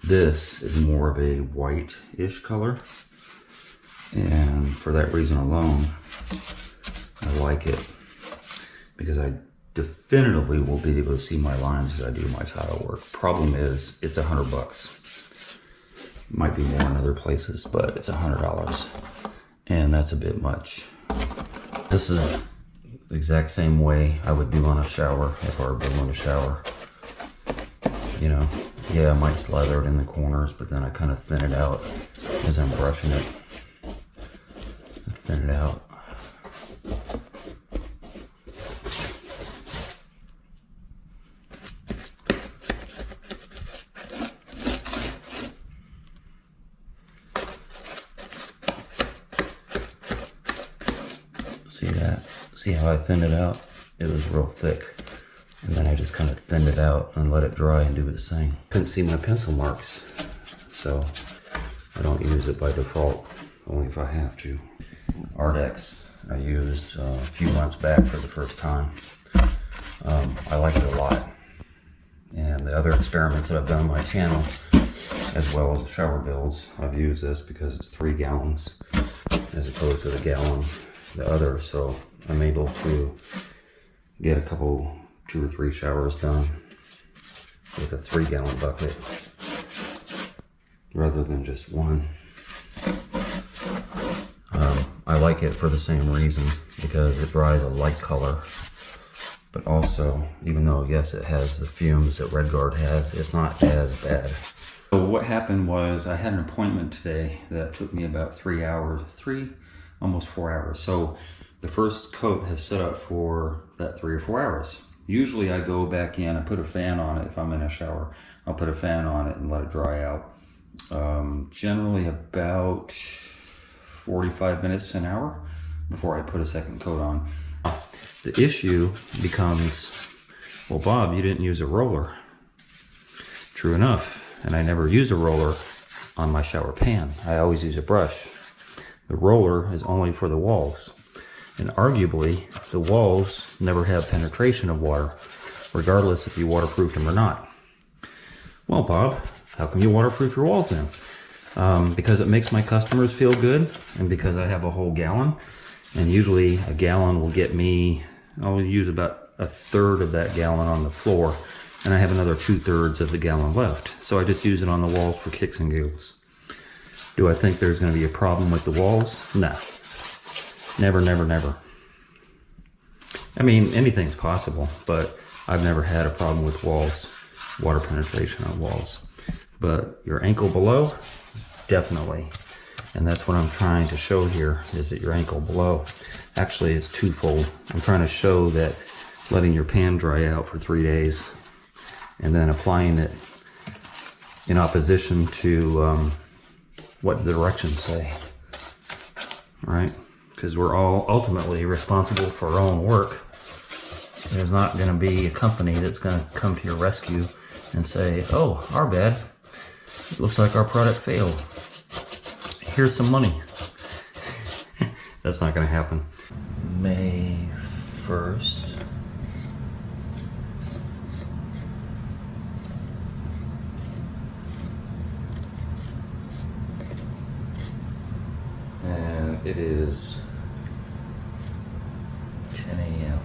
This is more of a white-ish color, and for that reason alone, I like it because I definitively will be able to see my lines as I do my tile work. Problem is, it's $100. Might be more in other places, but it's $100, and that's a bit much. This is the exact same way I would do on a shower if I were building a shower. You know, yeah, I might slather it in the corners, but then I kind of thin it out as I'm brushing it. Thin it out. See that? See how I thinned it out? It was real thick. And then I just kind of thinned it out and let it dry and do the same. Couldn't see my pencil marks, so I don't use it by default, only if I have to. REDGARD I used a few months back for the first time. I like it a lot. And the other experiments that I've done on my channel, as well as shower builds, I've used this because it's 3 gallons as opposed to the gallon the other, so I'm able to get a couple 2 or 3 showers done with a 3-gallon bucket rather than just one. I like it for the same reason, because it dries a light color, but also, even though yes it has the fumes that REDGARD has, it's not as bad. So what happened was I had an appointment today that took me about 3 hours, almost 4 hours. So the first coat has set up for that 3 or 4 hours. Usually I go back in, I put a fan on it if I'm in a shower. I'll put a fan on it and let it dry out. Generally about 45 minutes to an hour before I put a second coat on. The issue becomes, well, Bob, you didn't use a roller. True enough, and I never use a roller on my shower pan. I always use a brush. The roller is only for the walls. And arguably, the walls never have penetration of water, regardless if you waterproof them or not. Well, Bob, how come you waterproof your walls then? Because it makes my customers feel good, and because I have a whole gallon. And usually a gallon will get me, I'll use about 1/3 of that gallon on the floor, and I have another 2/3 of the gallon left. So I just use it on the walls for kicks and giggles. Do I think there's going to be a problem with the walls? No. Never, never, never. I mean, anything's possible, but I've never had a problem with walls, water penetration on walls. But your ankle below, definitely. And that's what I'm trying to show here, is that your ankle below, actually it's twofold. I'm trying to show that letting your pan dry out for 3 days and then applying it in opposition to what the directions say, right? Because we're all ultimately responsible for our own work. There's not going to be a company that's going to come to your rescue and say, oh, our bad. It looks like our product failed. Here's some money. That's not going to happen. May 1st. And it is 10 a.m.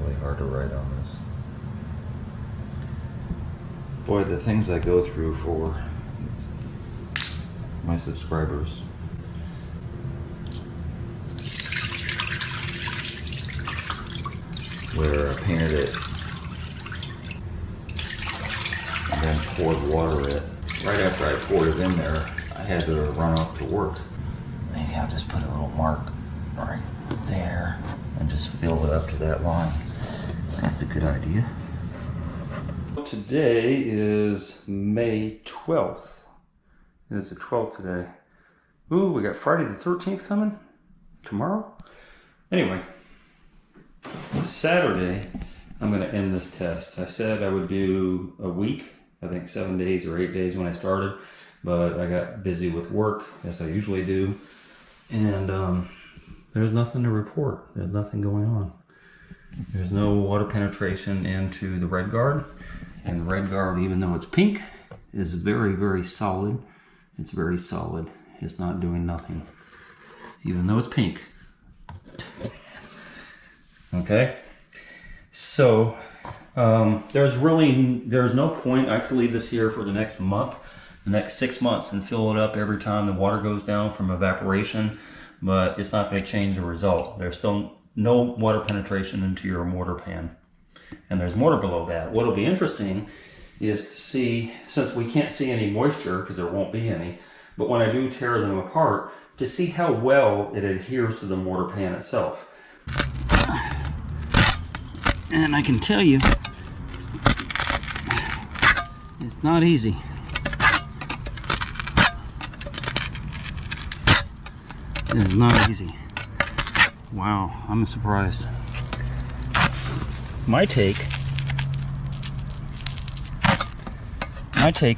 Really hard to write on this. Boy, the things I go through for my subscribers. Where I painted it and then poured water in it. Right after I poured it in there, I had to run off to work. Maybe I'll just put a little mark right there and just fill it up to that line. That's a good idea. Today is May 12th. It is the 12th today. Ooh, we got Friday the 13th coming tomorrow. Anyway, Saturday, I'm going to end this test. I said I would do a week, I think 7 days or 8 days when I started, but I got busy with work, as I usually do, and there's nothing to report. There's nothing going on. There's no water penetration into the REDGARD. And REDGARD, even though it's pink, is very, very solid. It's very solid. It's not doing nothing, even though it's pink. Okay, so there's no point. I could leave this here for the next month, the next 6 months, and fill it up every time the water goes down from evaporation, but it's not going to change the result. There's still no water penetration into your mortar pan, and there's mortar below that. What'll be interesting is to see, since we can't see any moisture because there won't be any, but when I do tear them apart, to see how well it adheres to the mortar pan itself. And I can tell you, it's not easy. It is not easy. Wow, I'm surprised. My take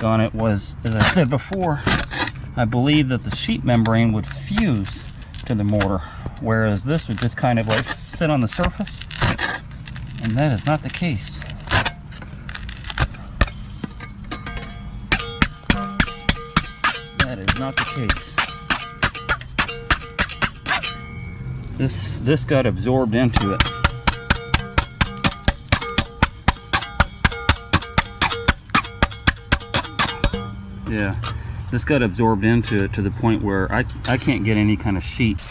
on it was, as I said before, I believe that the sheet membrane would fuse to the mortar, whereas this would just kind of like sit on the surface, and that is not the case. That is not the case. This got absorbed into it. Yeah, this got absorbed into it to the point where I can't get any kind of sheet.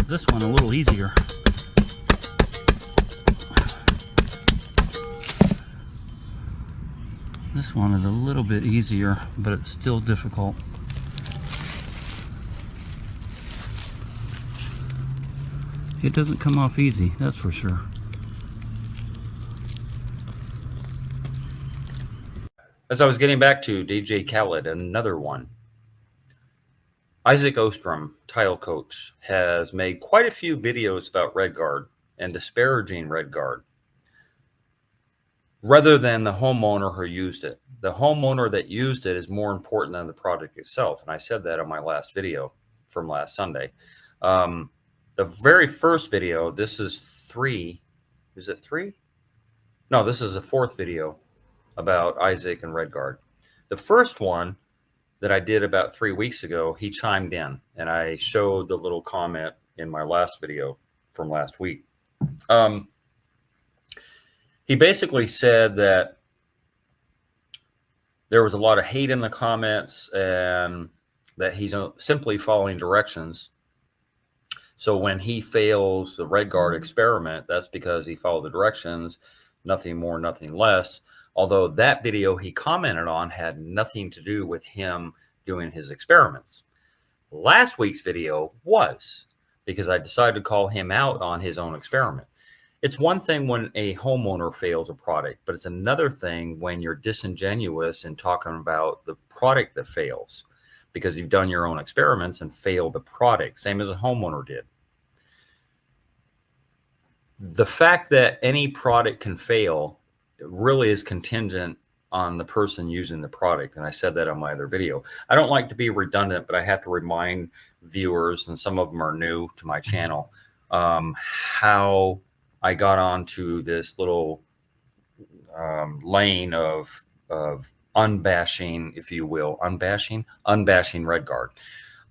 This one a little easier. This one is a little bit easier, but it's still difficult. It doesn't come off easy, that's for sure. As I was getting back to DJ Khaled, another one. Isaac Ostrom, tile coach, has made quite a few videos about REDGARD and disparaging REDGARD, rather than the homeowner who used it. The homeowner that used it is more important than the product itself. And I said that on my last video from last Sunday. The very first video, this is 3, is it 3? No, this is the 4th video about Isaac and REDGARD. The first one that I did about 3 weeks ago, he chimed in, and I showed the little comment in my last video from last week. He basically said that there was a lot of hate in the comments and that he's simply following directions. So when he fails the REDGARD experiment, that's because he followed the directions, nothing more, nothing less. Although that video he commented on had nothing to do with him doing his experiments. Last week's video was, because I decided to call him out on his own experiment. It's one thing when a homeowner fails a product, but it's another thing when you're disingenuous in talking about the product that fails, because you've done your own experiments and failed the product, same as a homeowner did. The fact that any product can fail really is contingent on the person using the product. And I said that on my other video. I don't like to be redundant, but I have to remind viewers, and some of them are new to my channel, how I got onto this little lane of unbashing, if you will, unbashing REDGARD.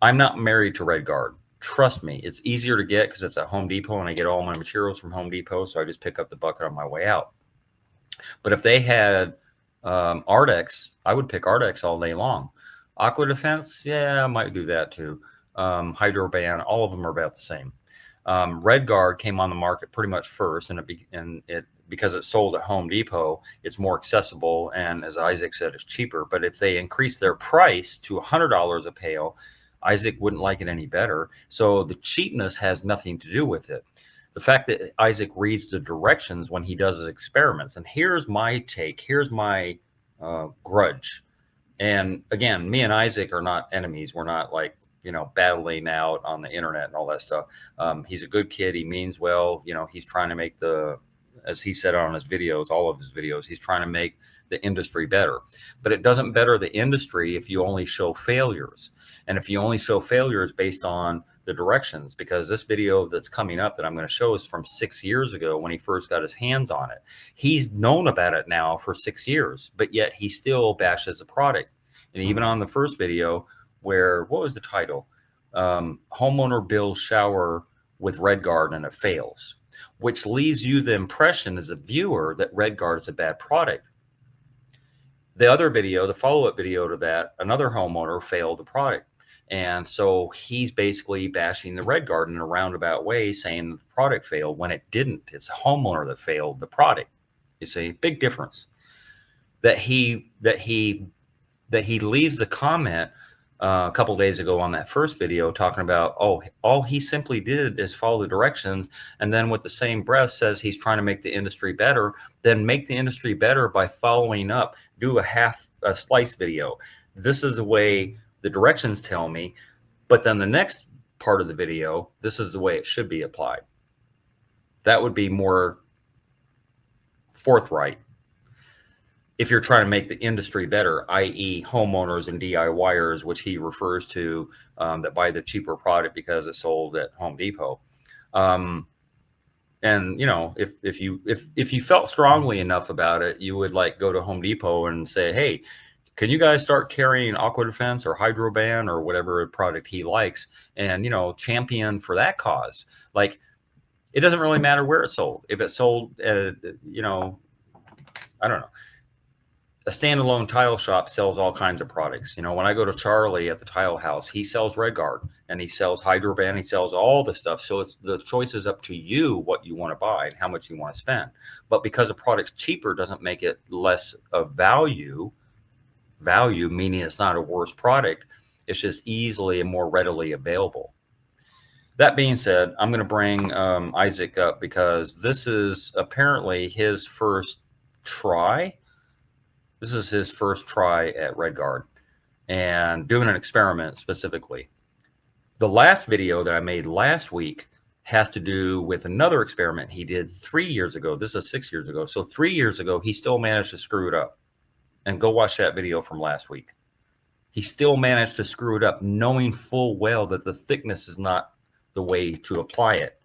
I'm not married to REDGARD. Trust me, it's easier to get because it's at Home Depot, and I get all my materials from Home Depot, so I just pick up the bucket on my way out. But if they had Ardex, I would pick Ardex all day long. Aqua Defense, yeah, I might do that too. Hydroban, all of them are about the same. REDGARD came on the market pretty much first, and because it's sold at Home Depot, it's more accessible, and as Isaac said, it's cheaper. But if they increase their price to $100 a pail, Isaac wouldn't like it any better. So the cheapness has nothing to do with it. The fact that Isaac reads the directions when he does his experiments. And here's my take. Here's my grudge. And again, me and Isaac are not enemies. We're not like, battling out on the internet and all that stuff. He's a good kid. He means well. He's trying to make as he said on his videos, all of his videos, he's trying to make the industry better. But it doesn't better the industry if you only show failures. And if you only show failures based on the directions, because this video that's coming up that I'm going to show is from 6 years ago when he first got his hands on it. He's known about it now for 6 years, but yet he still bashes the product. And even on the first video where, what was the title? Homeowner builds shower with REDGARD and it fails, which leaves you the impression as a viewer that REDGARD is a bad product. The other video, the follow-up video to that, another homeowner failed the product. And so he's basically bashing the REDGARD in a roundabout way, saying that the product failed when it didn't. It's a homeowner that failed the product. You see, big difference. That he leaves the comment a couple days ago on that first video talking about, oh, all he simply did is follow the directions, and then with the same breath says he's trying to make the industry better. Then make the industry better by following up. Do a slice video. This is the way the directions tell me, but then the next part of the video, this is the way it should be applied. That would be more forthright if you're trying to make the industry better, i.e. homeowners and DIYers, which he refers to, that buy the cheaper product because it's sold at Home Depot. And you know, if you felt strongly enough about it, you would like go to Home Depot and say, hey, can you guys start carrying Aqua Defense or Hydroban or whatever product he likes, and, you know, champion for that cause? Like, it doesn't really matter where it's sold. If it's sold at, you know, I don't know, a standalone tile shop sells all kinds of products. You know, when I go to Charlie at the tile house, he sells REDGARD and he sells Hydroban, he sells all the stuff. So it's the choice is up to you what you want to buy and how much you want to spend. But because a product's cheaper doesn't make it less of value, meaning it's not a worse product. It's just easily and more readily available. That being said, I'm going to bring Isaac up because this is apparently his first try. This is his first try at REDGARD and doing an experiment specifically. The last video that I made last week has to do with another experiment he did 3 years ago. This is 6 years ago. So 3 years ago, he still managed to screw it up. And go watch that video from last week. He still managed to screw it up, knowing full well that the thickness is not the way to apply it.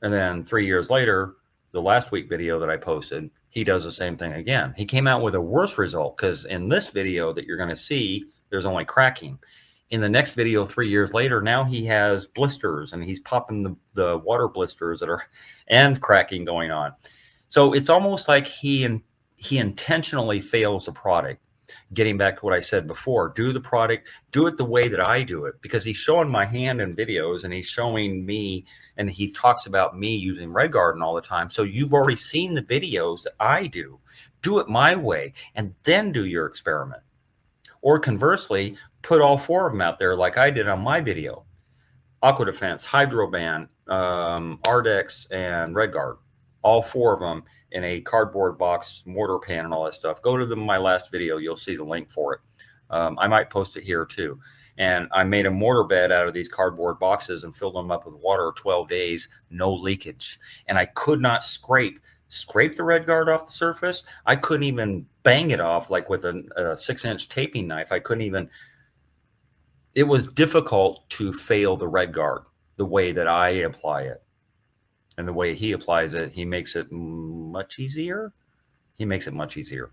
And then 3 years later, the last week video that I posted, he does the same thing again. He came out with a worse result because in this video that you're going to see, there's only cracking. In the next video 3 years later, now he has blisters and he's popping the water blisters that are and cracking going on. So it's almost like he intentionally fails the product. Getting back to what I said before, do the product, do it the way that I do it, because he's showing my hand in videos and he's showing me, and he talks about me using REDGARD all the time. So you've already seen the videos that I do. Do it my way and then do your experiment. Or conversely, put all four of them out there like I did on my video. Aqua Defense, Hydroban, Ardex, and REDGARD. All four of them in a cardboard box, mortar pan, and all that stuff. Go to my last video. You'll see the link for it. I might post it here too. And I made a mortar bed out of these cardboard boxes and filled them up with water 12 days, no leakage. And I could not scrape the REDGARD off the surface. I couldn't even bang it off like with a 6-inch taping knife. I couldn't even. It was difficult to fail the REDGARD the way that I apply it. And the way he applies it, he makes it much easier. He makes it much easier.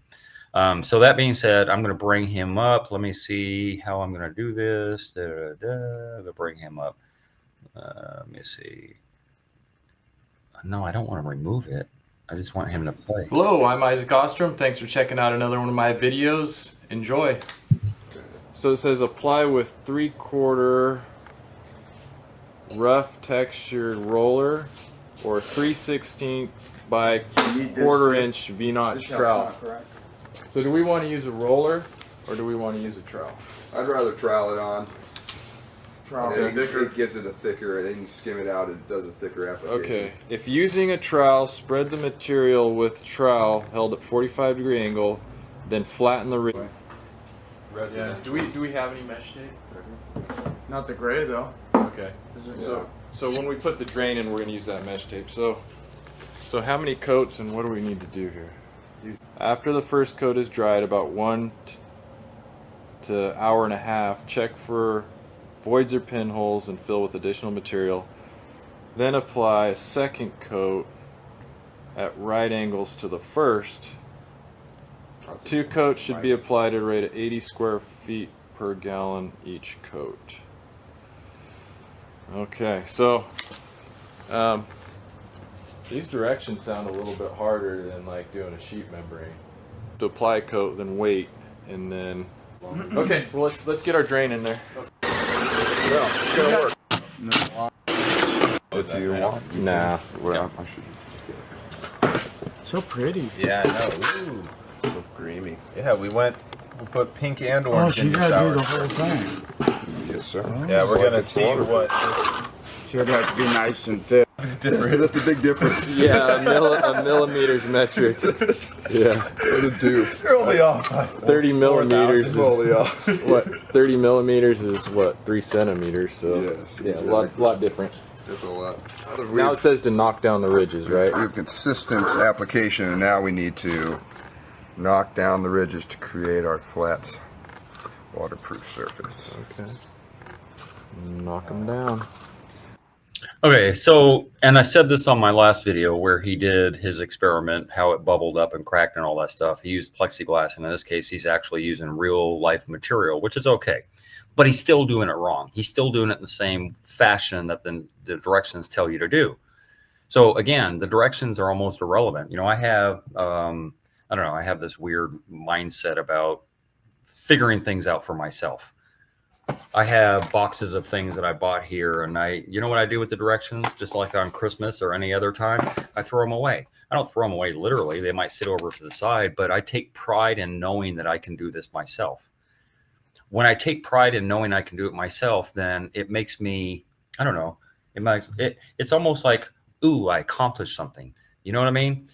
So that being said, I'm going to bring him up. Let me see how I'm going to do this. To bring him up. Let me see. No, I don't want to remove it. I just want him to play. Hello, I'm Isaac Ostrom. Thanks for checking out another one of my videos. Enjoy. So it says apply with 3/4 rough textured roller or 3/16 by 1/4 inch V-notch trowel. So do we want to use a roller or do we want to use a trowel? I'd rather trowel it on. Trowel it gives it a thicker, then you can skim it out, it does a thicker application. Okay, if using a trowel, spread the material with trowel held at 45-degree angle, then flatten the rim. Yeah. Do we have any mesh tape? Not the gray though. Okay. So when we put the drain in, we're going to use that mesh tape. So how many coats and what do we need to do here? After the first coat is dried, about 1 to hour and a half, check for voids or pinholes and fill with additional material. Then apply a second coat at right angles to the first. 2 coats should be applied at a rate of 80 square feet per gallon each coat. Okay, so these directions sound a little bit harder than like doing a sheet membrane. To apply a coat, then wait, and then. Okay, well let's get our drain in there. Well, it's gonna work. If you want. Nah. Well, I should. So pretty. Yeah, I know. Ooh. So creamy. Yeah, we put pink and Oh, orange so in you your gotta do sour. the whole thing. Yes, sir. Yeah, we're gonna It's see water. what So it has to be nice and thick. That's a big difference. Yeah, a millimeters metric. Yeah. What to do? you're only off by 30 millimeters Slowly is off. what? 30 millimeters is what? 3 centimeters. So Yes, yeah, a lot different. It's a lot. Now it says to knock down the ridges, right? We have consistent application, and now we need to knock down the ridges to create our flat waterproof surface. Okay. Knock them down. Okay, so, and I said this on my last video where he did his experiment, how it bubbled up and cracked and all that stuff. He used plexiglass, and in this case, he's actually using real life material, which is okay. But he's still doing it wrong. He's still doing it in the same fashion that the directions tell you to do. So again, the directions are almost irrelevant. You know, I have, I don't know, I have this weird mindset about figuring things out for myself. I have boxes of things that I bought here, and you know what I do with the directions? Just like on Christmas or any other time, I throw them away. I don't throw them away literally. They might sit over to the side, but I take pride in knowing that I can do this myself. When I take pride in knowing I can do it myself, then it makes me, I don't know, it's almost like, ooh, I accomplished something. You know what I mean?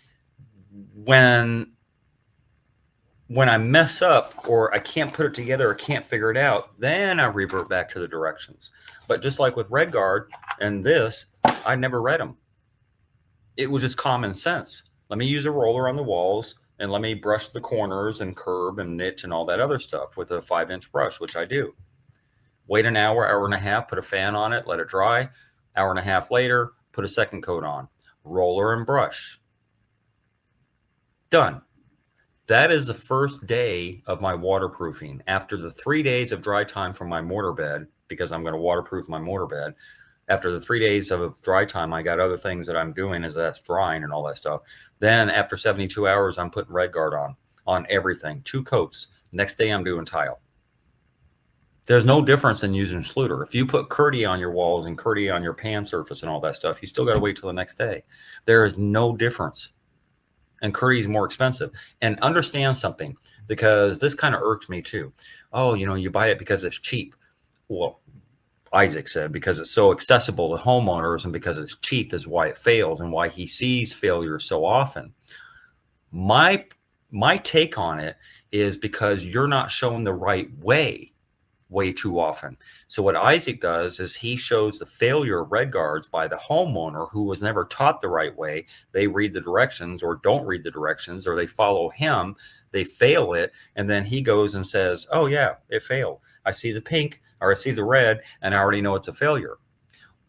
When I mess up or I can't put it together or can't figure it out, then I revert back to the directions. But just like with REDGARD and this, I never read them. It was just common sense. Let me use a roller on the walls and let me brush the corners and curb and niche and all that other stuff with a 5-inch brush, which I do. Wait an hour, hour and a half, put a fan on it, let it dry. Hour and a half later, put a second coat on. Roller and brush. Done. That is the first day of my waterproofing. After the 3 days of dry time from my mortar bed, because I'm going to waterproof my mortar bed, after the 3 days of dry time, I got other things that I'm doing as that's drying and all that stuff. Then after 72 hours, I'm putting REDGARD on everything. 2 coats. Next day, I'm doing tile. There's no difference than using Schluter. If you put Curdy on your walls and Curdy on your pan surface and all that stuff, you still got to wait till the next day. There is no difference. And Curdy is more expensive. And understand something, because this kind of irks me too. Oh, you know, you buy it because it's cheap. Well, Isaac said because it's so accessible to homeowners and because it's cheap is why it fails and why he sees failure so often. My take on it is because you're not shown the right way too often. So what Isaac does is he shows the failure of REDGARDs by the homeowner who was never taught the right way. They read the directions or don't read the directions, or they follow him, they fail it, and then he goes and says, oh yeah, it failed. I see the pink or I see the red and I already know it's a failure.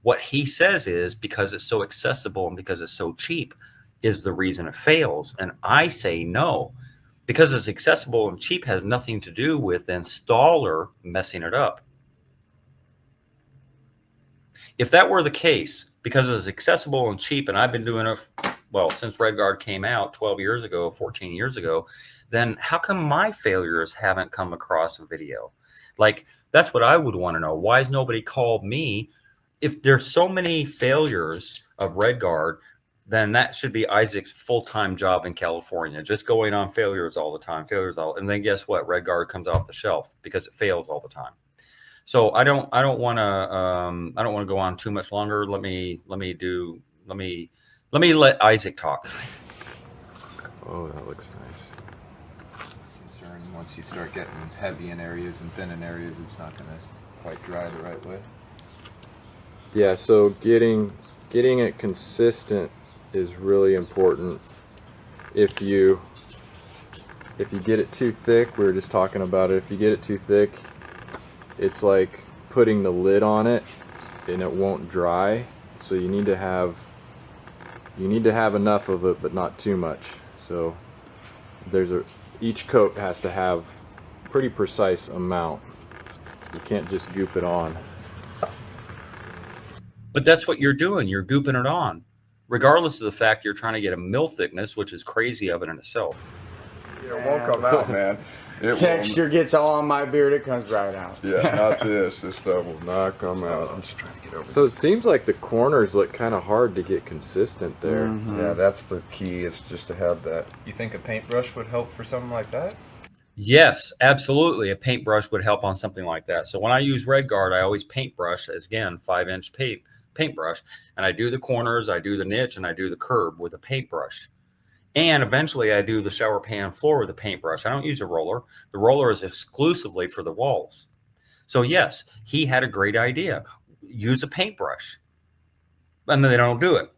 What he says is because it's so accessible and because it's so cheap is the reason it fails. And I say no. Because it's accessible and cheap has nothing to do with the installer messing it up. If that were the case, because it's accessible and cheap, and I've been doing it, well, since REDGARD came out 12 years ago, 14 years ago, then how come my failures haven't come across a video? Like, that's what I would want to know. Why has nobody called me? If there's so many failures of REDGARD, then that should be Isaac's full-time job in California, just going on failures all the time, and then guess what? REDGARD comes off the shelf because it fails all the time. So I don't want to go on too much longer. Let me let Isaac talk. Oh, that looks nice. concern. Once you start getting heavy in areas and thin in areas, it's not going to quite dry the right way. Yeah, so getting it consistent is really important. If you get it too thick, we were just talking about it, if you get it too thick, it's like putting the lid on it and it won't dry. So you need to have enough of it, but not too much. So each coat has to have pretty precise amount. You can't just goop it on. But that's what you're doing. You're gooping it on, regardless of the fact you're trying to get a mill thickness, which is crazy of it in itself. It won't come out, man. It won't. Texture gets all on my beard, it comes right out. Yeah, not this. This stuff will not come out. I'm just trying to get over So it seems like the corners look kind of hard to get consistent there. Yeah, that's the key. It's just to have that. You think a paintbrush would help for something like that? Yes, absolutely. A paintbrush would help on something like that. So when I use REDGARD, I always paintbrush, as again, 5-inch paintbrush, and I do the corners, I do the niche, and I do the curb with a paintbrush. And eventually I do the shower pan floor with a paintbrush. I don't use a roller. The roller is exclusively for the walls. So yes, he had a great idea. Use a paintbrush. And then they don't do it.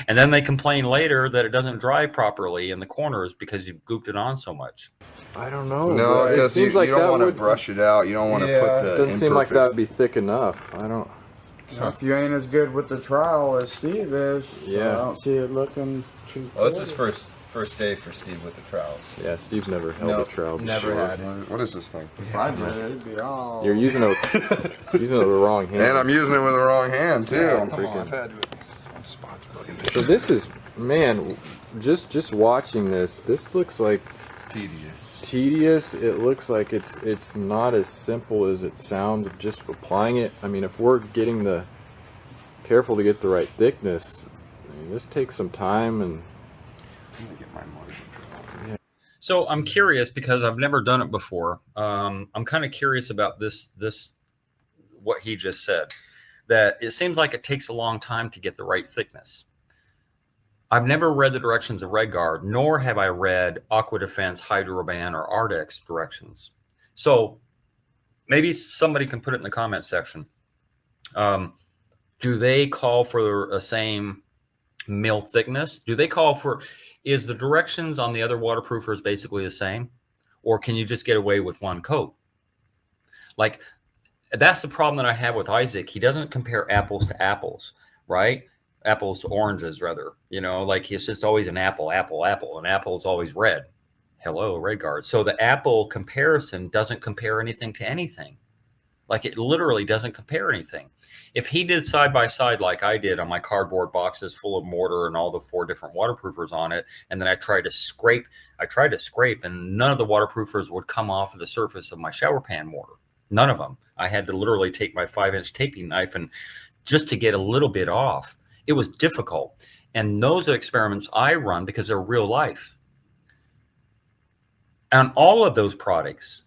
And then they complain later that it doesn't dry properly in the corners because you've gooped it on so much. I don't know. No, but it because you, seems like you don't that want to would brush it out. You don't want to Yeah, put the It doesn't seem like that would imperfect. be thick enough. I don't. If you ain't as good with the trowel as Steve is, so Yeah. I don't see it looking too Well, this good. is first day for Steve with the trowels. Yeah, Steve's never held No, a trowel never before. had. What is this thing? If I did, it'd be all... You're using it with the wrong hand. And I'm using it with the wrong hand too. Yeah, come Freaking- on. I've had one spot's bugging me. So this is, man, just watching this looks like tedious. It looks like it's not as simple as it sounds of just applying it. I mean, if we're careful to get the right thickness, I mean, this takes some time. And So I'm curious because I've never done it before. I'm kind of curious about this what he just said, that it seems like it takes a long time to get the right thickness. I've never read the directions of REDGARD, nor have I read Aqua Defense, Hydroban, or Ardex directions. So maybe somebody can put it in the comment section. Do they call for the same mill thickness? Do they call for, is the directions on the other waterproofers basically the same? Or can you just get away with one coat? Like, that's the problem that I have with Isaac. He doesn't compare apples to apples, right? Apples to oranges, rather. You know, like it's just always an apple, apple, apple. And apple is always red. Hello, REDGARD. So the apple comparison doesn't compare anything to anything. Like it literally doesn't compare anything. If he did side by side like I did on my cardboard boxes full of mortar and all the 4 different waterproofers on it, and then I tried to scrape and none of the waterproofers would come off of the surface of my shower pan mortar. None of them. I had to literally take my 5-inch taping knife and just to get a little bit off. It was difficult. And those are experiments I run because they're real life. And all of those products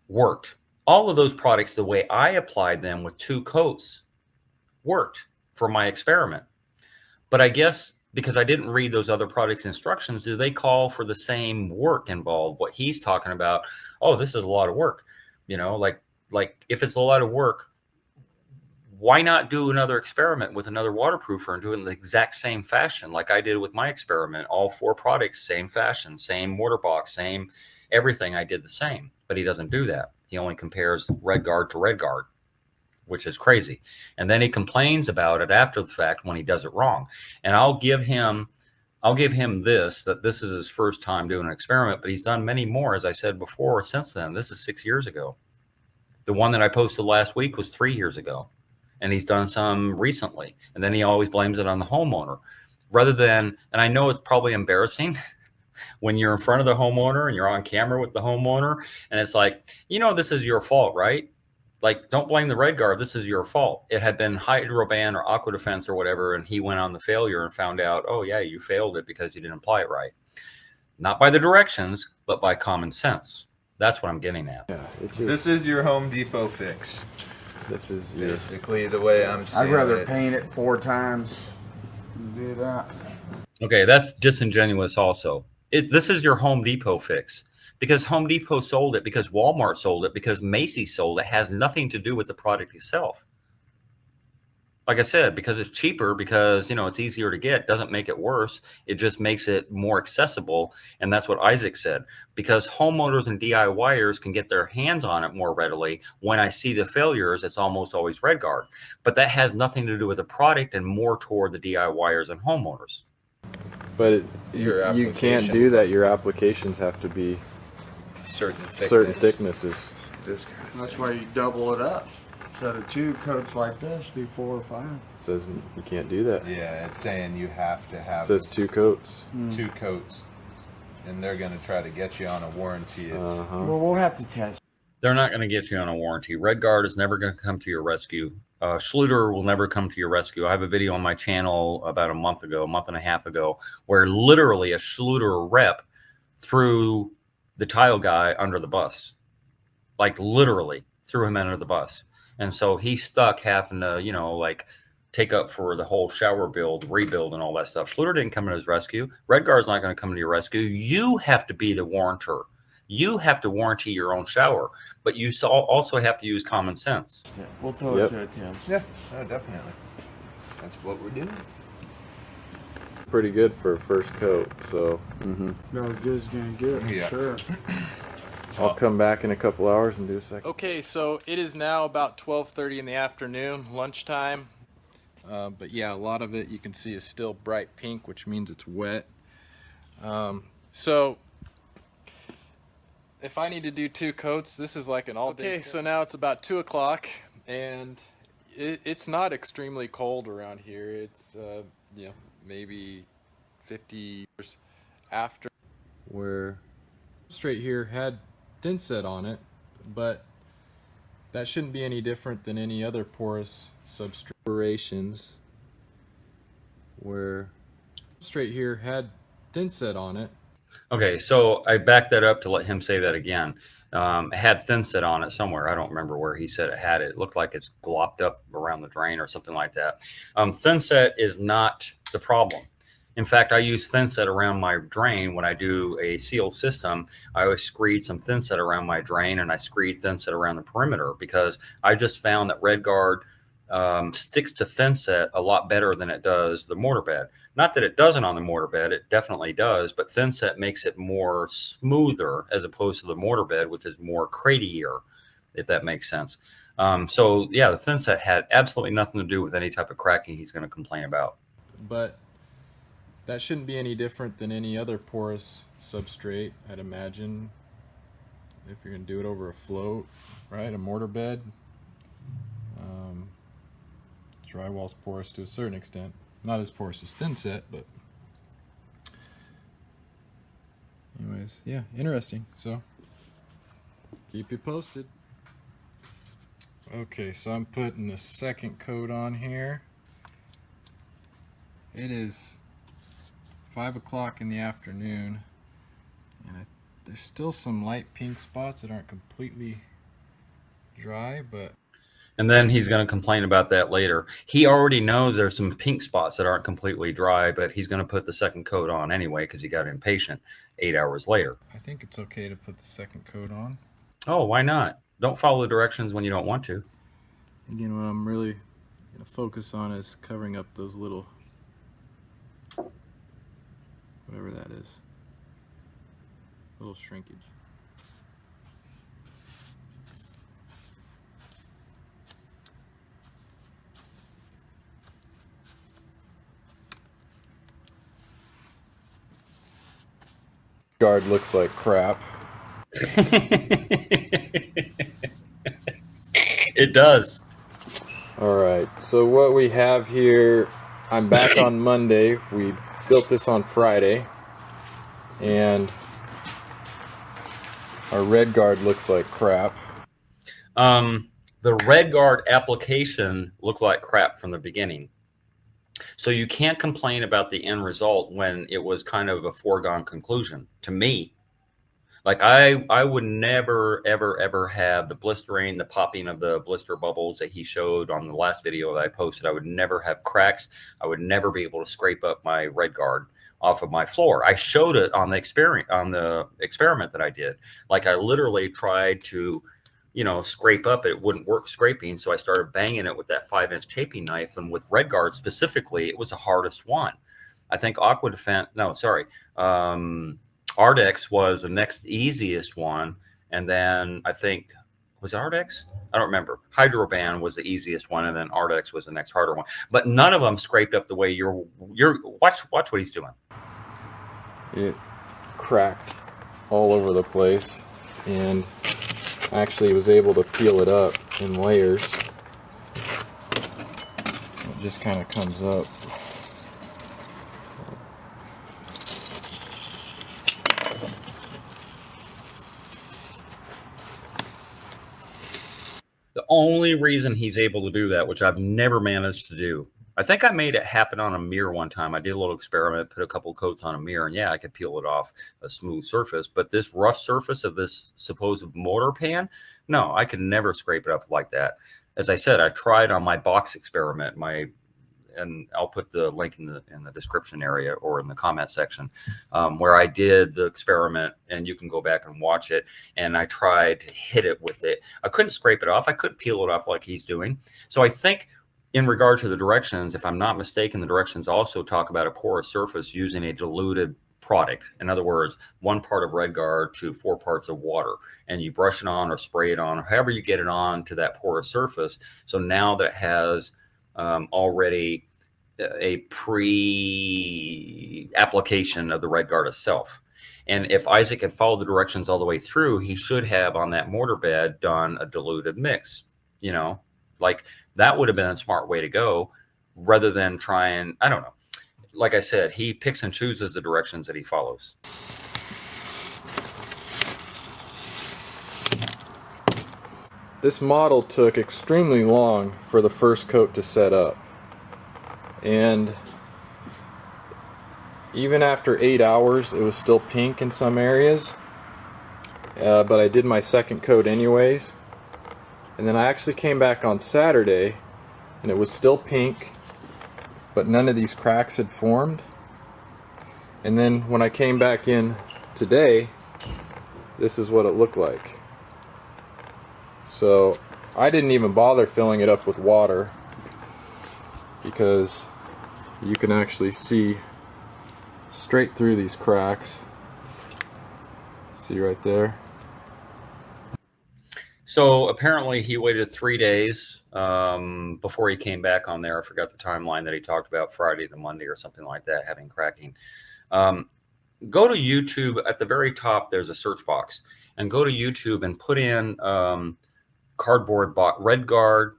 worked. All of those products, the way I applied them with 2 coats, worked for my experiment. But I guess because I didn't read those other products instructions, do they call for the same work involved? What he's talking about, oh, this is a lot of work. You know, like if it's a lot of work, why not do another experiment with another waterproofer and do it in the exact same fashion like I did with my experiment? All 4 products, same fashion, same mortar box, same everything. I did the same, but he doesn't do that. He only compares REDGARD to REDGARD, which is crazy. And then he complains about it after the fact when he does it wrong. And I'll give him this, that this is his first time doing an experiment, but he's done many more, as I said before, since then. This is 6 years ago. The one that I posted last week was 3 years ago. And he's done some recently. And then he always blames it on the homeowner. Rather than, and I know it's probably embarrassing when you're in front of the homeowner and you're on camera with the homeowner, and it's like, you know, this is your fault, right? Like, don't blame the REDGARD. This is your fault. It had been Hydroban or Aqua Defense or whatever, and he went on the failure and found out, oh, yeah, you failed it because you didn't apply it right. Not by the directions, but by common sense. That's what I'm getting at. yeah, it's This is your Home Depot fix. this is Basically, the way I'm seeing I'd rather it. paint it 4 times than do that. Okay, that's disingenuous also. This is your Home Depot fix. Because Home Depot sold it, because Walmart sold it, because Macy's sold it, has nothing to do with the product itself. like I said, because it's cheaper, because, you know, it's easier to get, doesn't make it worse. It just makes it more accessible. And that's what Isaac said, because homeowners and DIYers can get their hands on it more readily. When I see the failures, it's almost always REDGARD. But that has nothing to do with the product and more toward the DIYers and homeowners. But Your you can't application. do that. Your applications have to be certain thicknesses. This guy. That's why you double it up. Instead of 2 coats like this, do 4 or 5. It says you can't do that. Yeah, it's saying you have to It have says 2 coats. 2 coats, and they're going to try to get you on a warranty. If, Well, we'll have to test. They're not going to get you on a warranty. REDGARD is never going to come to your rescue. Schluter will never come to your rescue. I have a video on my channel about a month and a half ago, where literally a Schluter rep threw the tile guy under the bus. Like literally threw him under the bus. And so he's stuck having to, you know, like take up for the whole shower build, rebuild, and all that stuff. Schluter didn't come to his rescue. REDGARD's not going to come to your rescue. You have to be the warrantor. You have to warranty your own shower, but you also have to use common sense. We'll throw Yep. it to a test. yeah, no, definitely. That's what we're doing. Pretty good for a first coat. So No good is gonna get. Yeah. Sure. I'll come back in a couple hours and do a second. Okay, so it is now about 12:30 in the afternoon, lunchtime. But yeah, a lot of it you can see is still bright pink, which means it's wet. So if I need to do 2 coats, this is like an all-day. Okay, so now it's about 2 o'clock, and it's not extremely cold around here. It's you know, maybe 50 years after, where straight here had thin set on it, but that shouldn't be any different than any other porous substrations, where straight here had thin set on it. Okay, so I backed that up to let him say that again. It had thin set on it somewhere. I don't remember where he said it had it. It looked like it's glopped up around the drain or something like that. Thin set is not the problem. In fact, I use thin set around my drain when I do a sealed system. I always screed some thin set around my drain, and I screed thin set around the perimeter, because I just found that REDGARD sticks to thin set a lot better than it does the mortar bed. Not that it doesn't on the mortar bed, it definitely does, but thin set makes it more smoother as opposed to the mortar bed, which is more cratier, if that makes sense. So yeah, the thin set had absolutely nothing to do with any type of cracking he's going to complain about. But that shouldn't be any different than any other porous substrate, I'd imagine, if you're going to do it over a float, right? A mortar bed. Drywall's porous to a certain extent. Not as porous as thin set, but anyways, yeah, interesting. So keep you posted. Okay, so I'm putting the second coat on here. It is 5 o'clock in the afternoon, and there's still some light pink spots that aren't completely dry, but... And then he's going to complain about that later. He already knows there's some pink spots that aren't completely dry, but he's going to put the second coat on anyway because he got impatient 8 hours later. I think it's okay to put the second coat on. Oh, why not? Don't follow the directions when you don't want to. Again, what I'm really going to focus on is covering up those little... whatever that is. Little shrinkage. Guard looks like crap. It does. All right, so what we have here, I'm back on Monday. We built this on Friday, and our REDGARD looks like crap. The REDGARD application looked like crap from the beginning. So you can't complain about the end result when it was kind of a foregone conclusion to me. Like I would never, ever have the blistering, the popping of the blister bubbles that he showed on the last video that I posted. I would never have cracks. I would never be able to scrape up my REDGARD off of my floor. I showed it on the experiment that I did. Like I literally tried to you know, scrape up, it wouldn't work scraping. So I started banging it with that 5-inch taping knife. And with REDGARD specifically, it was the hardest one. I think Ardex was the next easiest one. And then I think, was it Ardex? I don't remember. Hydroban was the easiest one, and then Ardex was the next harder one. But none of them scraped up the way you're watch what he's doing. It cracked all over the place, and actually was able to peel it up in layers. It just kind of comes up. The only reason he's able to do that, which I've never managed to do, I think I made it happen on a mirror one time. I did a little experiment, put a couple coats on a mirror, and yeah, I could peel it off a smooth surface. But this rough surface of this supposed mortar pan, no, I could never scrape it up like that. As I said, I tried on my box experiment, and I'll put the link in the description area or in the comment section, where I did the experiment, and you can go back and watch it. And I tried to hit it with it. I couldn't scrape it off. I couldn't peel it off like he's doing. So I think in regard to the directions, if I'm not mistaken, the directions also talk about a porous surface using a diluted product. In other words, 1 part of REDGARD to 4 parts of water, and you brush it on or spray it on, or however you get it on to that porous surface. So now that it has already a pre-application of the REDGARD itself. And if Isaac had followed the directions all the way through, he should have on that mortar bed done a diluted mix, you know, like that would have been a smart way to go rather than try and, I don't know. Like I said, he picks and chooses the directions that he follows. This model took extremely long for the first coat to set up, and even after 8 hours it was still pink in some areas, but I did my second coat anyways, and then I actually came back on Saturday and it was still pink, but none of these cracks had formed. And then when I came back in today, this is what it looked like. So I didn't even bother filling it up with water, because you can actually see straight through these cracks. See right there? So apparently he waited 3 days before he came back on there. I forgot the timeline that he talked about, Friday to Monday or something like that, having cracking. Go to YouTube. At the very top, there's a search box. And go to YouTube and put in cardboard box, REDGARD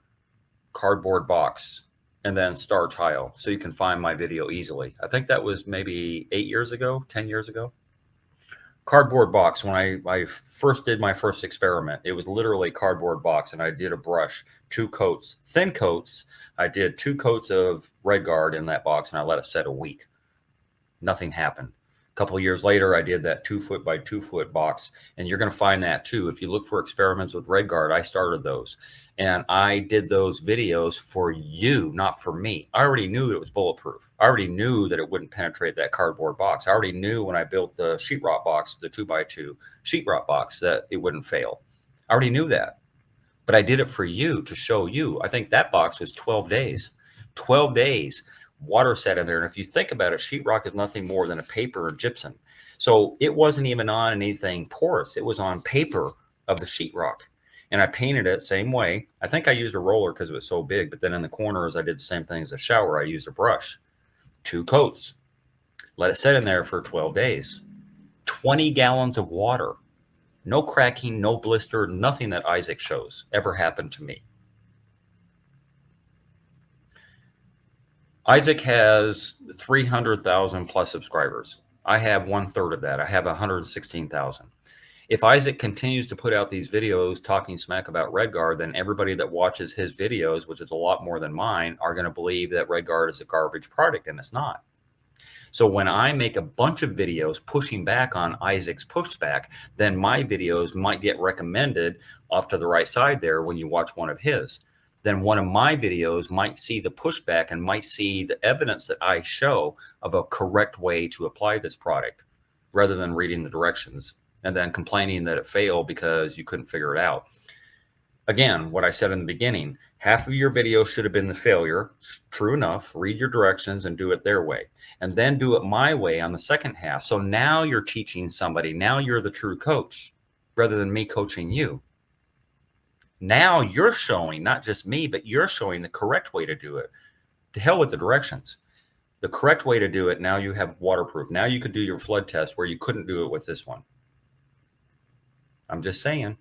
cardboard box, and then star tile, so you can find my video easily. I think that was maybe 8 years ago, 10 years ago. Cardboard box, when I first did my first experiment, it was literally cardboard box, and I did a brush, 2 coats, thin coats. I did 2 coats of REDGARD in that box, and I let it set a week. Nothing happened. A couple of years later, I did that 2 foot by 2 foot box, and you're going to find that too. If you look for experiments with REDGARD, I started those, and I did those videos for you, not for me. I already knew it was bulletproof. I already knew that it wouldn't penetrate that cardboard box. I already knew when I built the sheetrock box, the 2x2 sheetrock box, that it wouldn't fail. I already knew that, but I did it for you to show you. I think that box was 12 days. 12 days. Water sat in there, and if you think about it, sheetrock is nothing more than a paper or gypsum. So it wasn't even on anything porous. It was on paper of the sheetrock, and I painted it same way. I think I used a roller because it was so big, but then in the corners I did the same thing as a shower. I used a brush. 2 coats. Let it sit in there for 12 days. 20 gallons of water. No cracking, no blister, nothing that Isaac shows ever happened to me. Isaac has 300,000 plus subscribers. I have 1/3 of that. I have 116,000. If Isaac continues to put out these videos talking smack about REDGARD, then everybody that watches his videos, which is a lot more than mine, are going to believe that REDGARD is a garbage product, and it's not. So when I make a bunch of videos pushing back on Isaac's pushback, then my videos might get recommended off to the right side there when you watch one of his. Then one of my videos might see the pushback and might see the evidence that I show of a correct way to apply this product, rather than reading the directions and then complaining that it failed because you couldn't figure it out. Again, what I said in the beginning, half of your video should have been the failure. True enough. Read your directions and do it their way, and then do it my way on the second half. So now you're teaching somebody. Now you're the true coach rather than me coaching you. Now you're showing, not just me, but you're showing the correct way to do it. To hell with the directions. The correct way to do it. Now you have waterproof. Now you could do your flood test where you couldn't do it with this one. I'm just saying.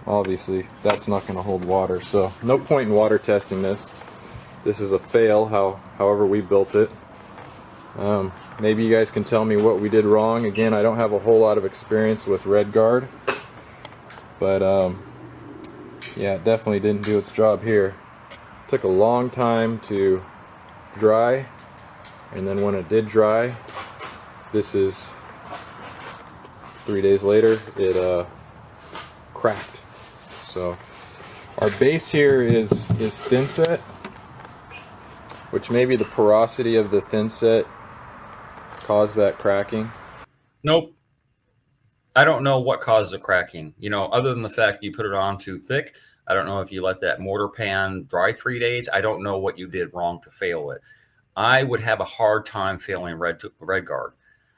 Obviously, that's not going to hold water, so no point in water testing this. This is a fail, however we built it. Maybe you guys can tell me what we did wrong. Again, I don't have a whole lot of experience with REDGARD, but yeah, it definitely didn't do its job here. It took a long time to dry, and then when it did dry, this is 3 days later, it cracked. So our base here is thin set, which maybe the porosity of the thin set caused that cracking. Nope. I don't know what caused the cracking. You know, other than the fact you put it on too thick. I don't know if you let that mortar pan dry 3 days. I don't know what you did wrong to fail it. I would have a hard time failing REDGARD.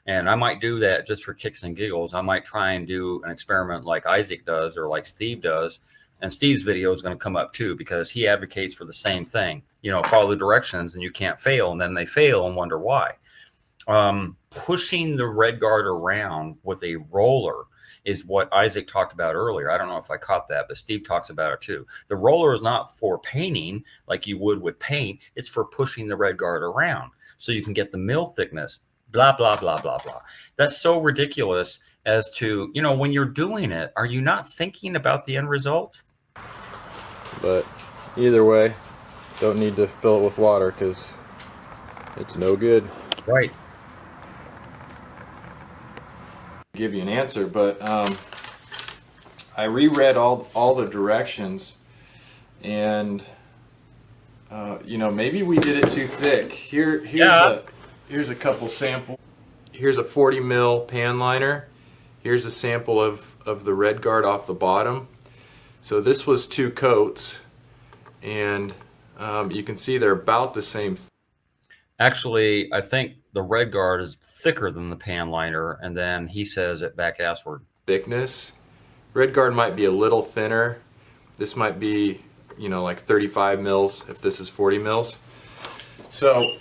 And I might do that just for kicks and giggles. I might try and do an experiment like Isaac does or like Steve does. And Steve's video is going to come up too, because he advocates for the same thing. You know, follow the directions and you can't fail. And then they fail and wonder why. Pushing the REDGARD around with a roller is what Isaac talked about earlier. I don't know if I caught that, but Steve talks about it too. The roller is not for painting like you would with paint. It's for pushing the REDGARD around so you can get the mill thickness. Blah, blah, blah, blah, blah. That's so ridiculous as to, you know, when you're doing it, are you not thinking about the end result? But either way, don't need to fill it with water because it's no good. Right. Give you an answer, but I reread all the directions, and you know, maybe we did it too thick. Here's a couple samples. Here's a 40 mil pan liner. Here's a sample of the REDGARD off the bottom. So this was 2 coats, and you can see they're about the same. Actually, I think the REDGARD is thicker than the pan liner, and then he says it back assward. Thickness. REDGARD might be a little thinner. This might be, you know, like 35 mils if this is 40 mils. So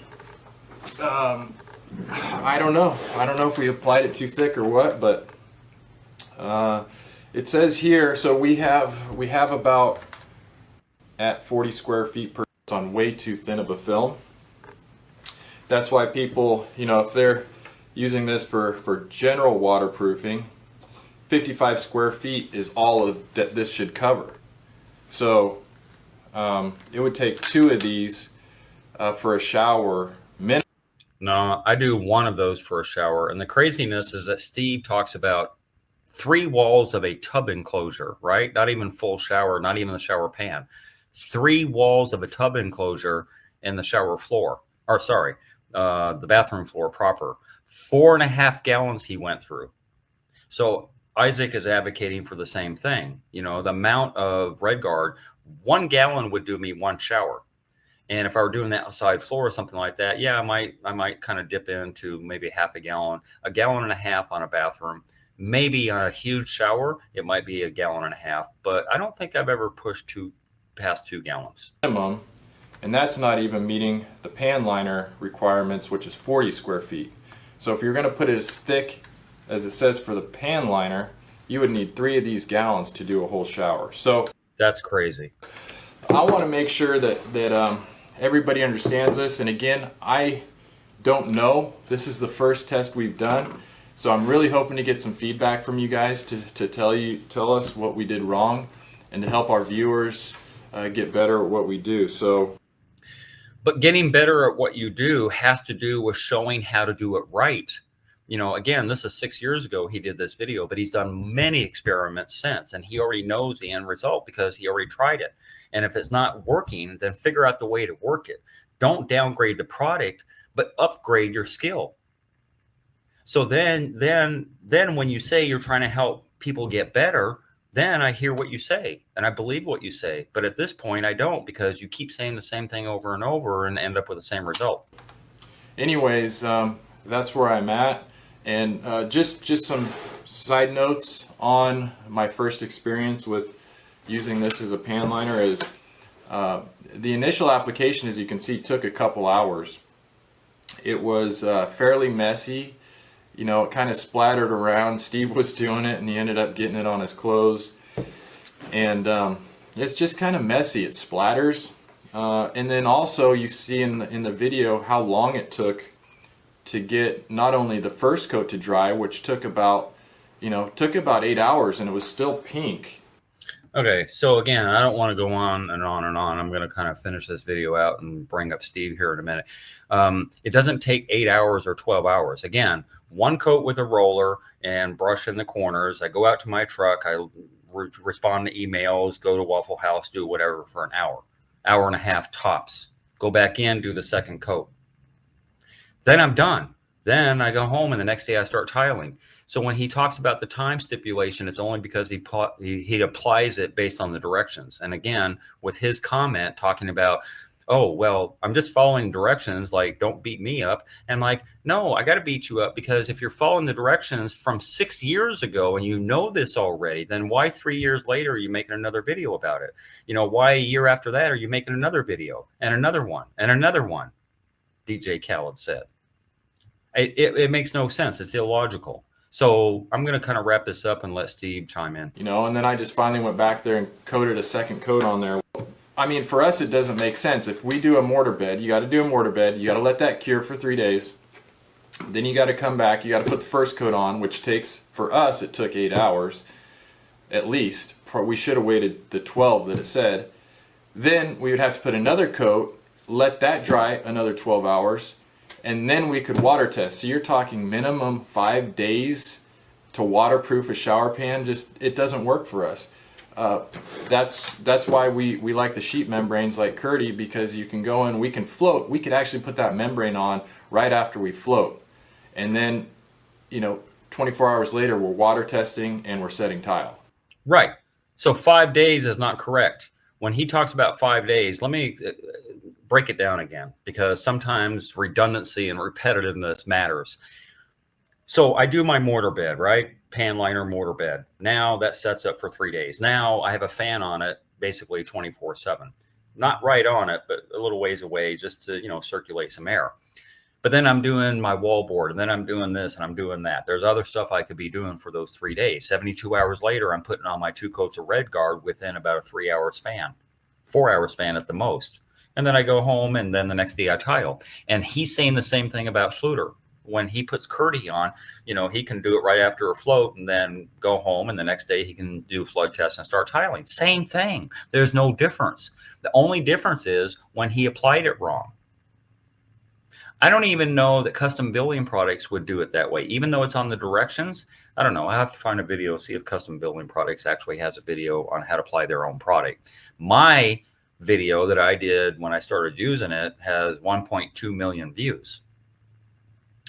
I don't know. I don't know if we applied it too thick or what, but it says here, so we have about at 40 square feet per on way too thin of a film. That's why people, you know, if they're using this for general waterproofing, 55 square feet is all of that this should cover. So it would take 2 of these for a shower minimum. No, I do 1 of those for a shower. And the craziness is that Steve talks about 3 walls of a tub enclosure, right? Not even full shower, not even the shower pan. 3 walls of a tub enclosure in the shower floor, or sorry, the bathroom floor proper. 4.5 gallons he went through. So Isaac is advocating for the same thing. You know, the amount of REDGARD, 1 gallon would do me 1 shower. And if I were doing that outside floor or something like that, yeah, I might kind of dip into maybe half a gallon, 1.5 gallons on a bathroom. Maybe on a huge shower, it might be 1.5 gallons, but I don't think I've ever pushed past 2 gallons. Minimum, and that's not even meeting the pan liner requirements, which is 40 square feet. So if you're going to put it as thick as it says for the pan liner, you would need 3 of these gallons to do a whole shower. So that's crazy. I want to make sure that everybody understands this. And again, I don't know. This is the first test we've done. So I'm really hoping to get some feedback from you guys to tell us what we did wrong and to help our viewers get better at what we do. But getting better at what you do has to do with showing how to do it right. You know, again, this is 6 years ago he did this video, but he's done many experiments since, and he already knows the end result because he already tried it. And if it's not working, then figure out the way to work it. Don't downgrade the product, but upgrade your skill. So then when you say you're trying to help people get better, then I hear what you say and I believe what you say. But at this point, I don't, because you keep saying the same thing over and over and end up with the same result. Anyways, that's where I'm at. And just some side notes on my first experience with using this as a pan liner is the initial application, as you can see, took a couple hours. It was fairly messy. You know, it kind of splattered around. Steve was doing it and he ended up getting it on his clothes. And it's just kind of messy. It splatters. And then also you see in the video how long it took to get not only the first coat to dry, which took about 8 hours, and it was still pink. Okay, so again, I don't want to go on and on and on. I'm going to kind of finish this video out and bring up Steve here in a minute. It doesn't take 8 hours or 12 hours. Again, one coat with a roller and brush in the corners. I go out to my truck. I respond to emails, go to Waffle House, do whatever for an hour and a half tops. Go back in, do the second coat. Then I'm done. Then I go home and the next day I start tiling. So when he talks about the time stipulation, it's only because he applies it based on the directions. And again, with his comment talking about, oh, well, I'm just following directions, like, don't beat me up. And like, no, I got to beat you up, because if you're following the directions from 6 years ago and you know this already, then why 3 years later are you making another video about it? You know, why a year after that are you making another video and another one and another one? DJ Khaled said. It makes no sense. It's illogical. So I'm going to kind of wrap this up and let Steve chime in. You know, and then I just finally went back there and coated a second coat on there. I mean, for us, it doesn't make sense. If we do a mortar bed, you got to do a mortar bed. You got to let that cure for 3 days. Then you got to come back. You got to put the first coat on, which takes, for us, it took 8 hours at least. We should have waited the 12 that it said. Then we would have to put another coat, let that dry another 12 hours, and then we could water test. So you're talking minimum 5 days to waterproof a shower pan. Just, it doesn't work for us. That's why we like the sheet membranes like Curdy, because you can go in, we can float. We could actually put that membrane on right after we float. And then, 24 hours later, we're water testing and we're setting tile. Right. So 5 days is not correct. When he talks about 5 days, let me break it down again, because sometimes redundancy and repetitiveness matters. So I do my mortar bed, right? Pan liner mortar bed. Now that sets up for 3 days. Now I have a fan on it basically 24/7. Not right on it, but a little ways away, just to, circulate some air. But then I'm doing my wall board, and then I'm doing this and I'm doing that. There's other stuff I could be doing for those 3 days. 72 hours later, I'm putting on my 2 coats of REDGARD within about a 3 hour span, 4 hour span at the most. And then I go home, and then the next day I tile. And he's saying the same thing about Schluter. When he puts Curdy on, he can do it right after a float and then go home, and the next day he can do flood tests and start tiling. Same thing. There's no difference. The only difference is when he applied it wrong. I don't even know that Custom Building Products would do it that way, even though it's on the directions. I don't know. I have to find a video, see if Custom Building Products actually has a video on how to apply their own product. My video that I did when I started using it has 1.2 million views.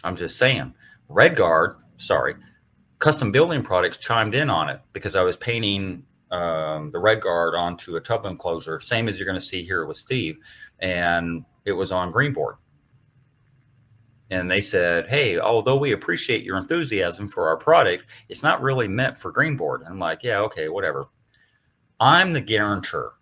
I'm just saying. Custom Building Products chimed in on it because I was painting the REDGARD onto a tub enclosure, same as you're going to see here with Steve, and it was on greenboard. And they said, hey, although we appreciate your enthusiasm for our product, it's not really meant for greenboard. And I'm like, yeah, okay, whatever. I'm the guarantor.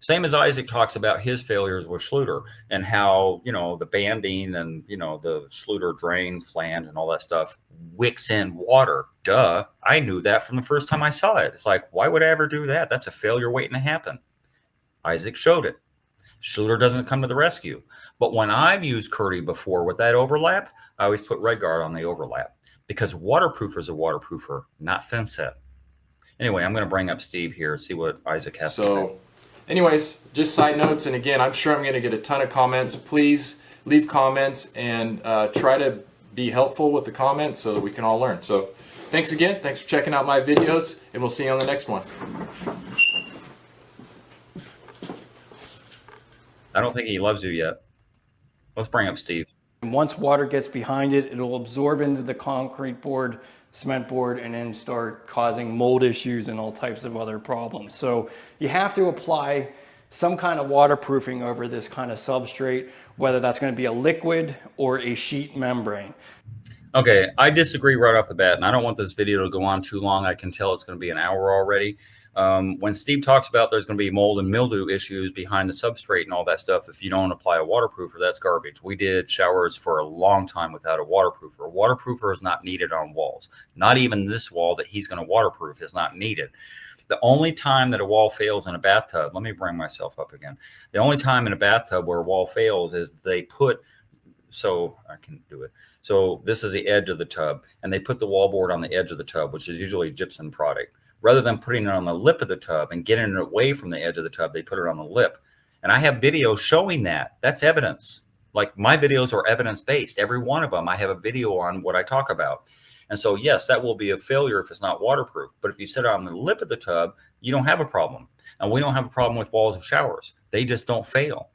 Same as Isaac talks about his failures with Schluter and how, the banding and, the Schluter drain flange and all that stuff wicks in water. Duh. I knew that from the first time I saw it. It's like, why would I ever do that? That's a failure waiting to happen. Isaac showed it. Schluter doesn't come to the rescue. But when I've used Curdy before with that overlap, I always put REDGARD on the overlap, because waterproofer is a waterproofer, not thin set. Anyway, I'm going to bring up Steve here and see what Isaac has to say. Anyways, just side notes, and again, I'm sure I'm going to get a ton of comments. Please leave comments and try to be helpful with the comments so that we can all learn. So thanks again. Thanks for checking out my videos, and we'll see you on the next one. I don't think he loves you yet. Let's bring up Steve. And once water gets behind it, it'll absorb into the concrete board, cement board, and then start causing mold issues and all types of other problems. So you have to apply some kind of waterproofing over this kind of substrate, whether that's going to be a liquid or a sheet membrane. Okay, I disagree right off the bat, and I don't want this video to go on too long. I can tell it's going to be an hour already. When Steve talks about there's going to be mold and mildew issues behind the substrate and all that stuff, if you don't apply a waterproofer, that's garbage. We did showers for a long time without a waterproofer. A waterproofer is not needed on walls. Not even this wall that he's going to waterproof is not needed. The only time that a wall fails in a bathtub, let me bring myself up again. The only time in a bathtub where a wall fails is they put, so I can do it. So this is the edge of the tub, and they put the wallboard on the edge of the tub, which is usually gypsum product. Rather than putting it on the lip of the tub and getting it away from the edge of the tub, they put it on the lip. And I have videos showing that. That's evidence. Like, my videos are evidence-based. Every one of them, I have a video on what I talk about. And so, yes, that will be a failure if it's not waterproof. But if you sit it on the lip of the tub, you don't have a problem. And we don't have a problem with walls of showers. They just don't fail.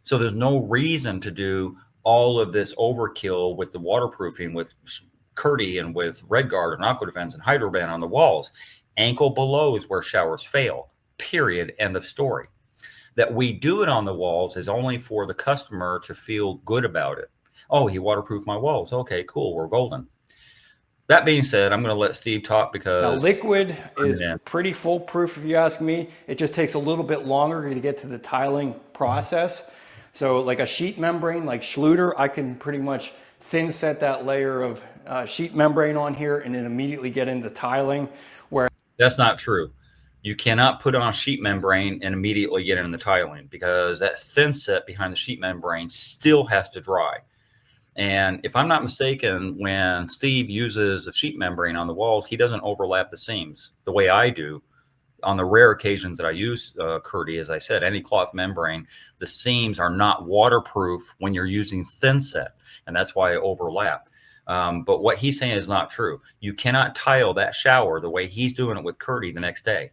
So there's no reason to do all of this overkill with the waterproofing, with Curdy and with REDGARD and Aqua Defense and Hydroban on the walls. Ankle below is where showers fail, period, end of story. That we do it on the walls is only for the customer to feel good about it. Oh, he waterproofed my walls. Okay, cool, we're golden. That being said, I'm going to let Steve talk because now, liquid is pretty foolproof if you ask me. It just takes a little bit longer to get to the tiling process. So like a sheet membrane, like Schluter, I can pretty much thin set that layer of sheet membrane on here and then immediately get into tiling. Where that's not true. You cannot put on a sheet membrane and immediately get into the tiling, because that thin set behind the sheet membrane still has to dry. And if I'm not mistaken, when Steve uses a sheet membrane on the walls, he doesn't overlap the seams the way I do. On the rare occasions that I use Curdy, as I said, any cloth membrane, the seams are not waterproof when you're using thin set, and that's why I overlap. But what he's saying is not true. You cannot tile that shower the way he's doing it with Curdy the next day,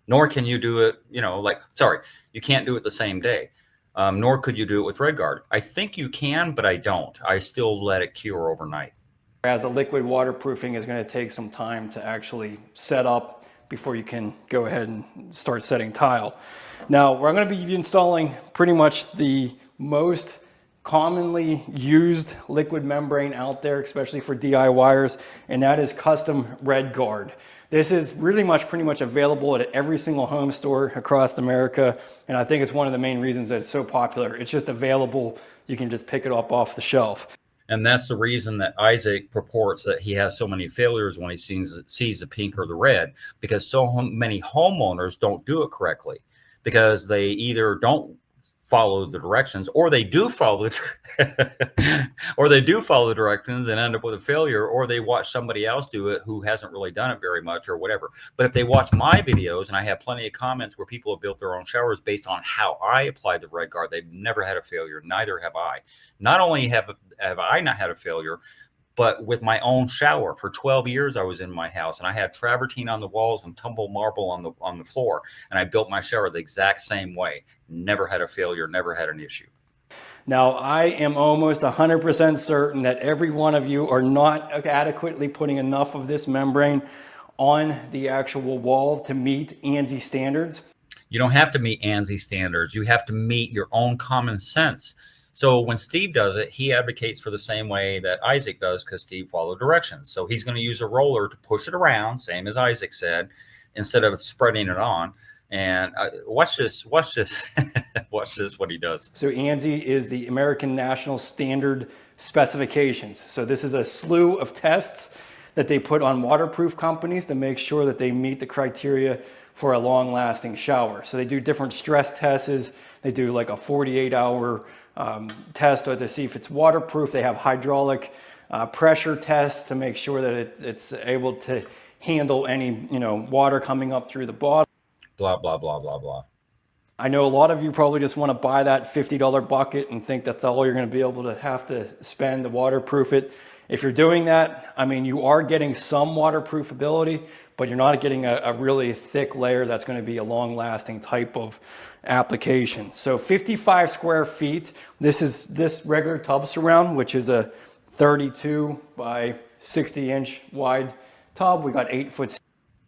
nor can you do it, you can't do it the same day, nor could you do it with REDGARD. I think you can, but I don't. I still let it cure overnight. As a liquid waterproofing is going to take some time to actually set up before you can go ahead and start setting tile. Now, we're going to be installing pretty much the most commonly used liquid membrane out there, especially for DIYers, and that is custom REDGARD. This is really pretty much available at every single home store across America, and I think it's one of the main reasons that it's so popular. It's just available. You can just pick it up off the shelf. And that's the reason that Isaac purports that he has so many failures when he sees the pink or the red, because so many homeowners don't do it correctly, because they either don't follow the directions, or they do follow the directions and end up with a failure, or they watch somebody else do it who hasn't really done it very much or whatever. But if they watch my videos, and I have plenty of comments where people have built their own showers based on how I applied the REDGARD, they've never had a failure. Neither have I. Not only have I not had a failure, but with my own shower. For 12 years I was in my house, and I had travertine on the walls and tumbled marble on the floor, and I built my shower the exact same way. Never had a failure, never had an issue. Now, I am almost 100% certain that every one of you are not adequately putting enough of this membrane on the actual wall to meet ANSI standards. You don't have to meet ANSI standards. You have to meet your own common sense. So when Steve does it, he advocates for the same way that Isaac does, because Steve followed directions. So he's going to use a roller to push it around, same as Isaac said, instead of spreading it on. And watch this, watch this, what he does. So ANSI is the American National Standard Specifications. So this is a slew of tests that they put on waterproof companies to make sure that they meet the criteria for a long-lasting shower. So they do different stress tests. They do like a 48-hour test to see if it's waterproof. They have hydraulic pressure tests to make sure that it's able to handle any water coming up through the bottom. Blah, blah, blah, blah, blah. I know a lot of you probably just want to buy that $50 bucket and think that's all you're going to be able to have to spend to waterproof it. If you're doing that, I mean, you are getting some waterproof ability, but you're not getting a really thick layer that's going to be a long-lasting type of application. So 55 square feet. This is this regular tub surround, which is a 32 by 60 inch wide tub. We got 8-foot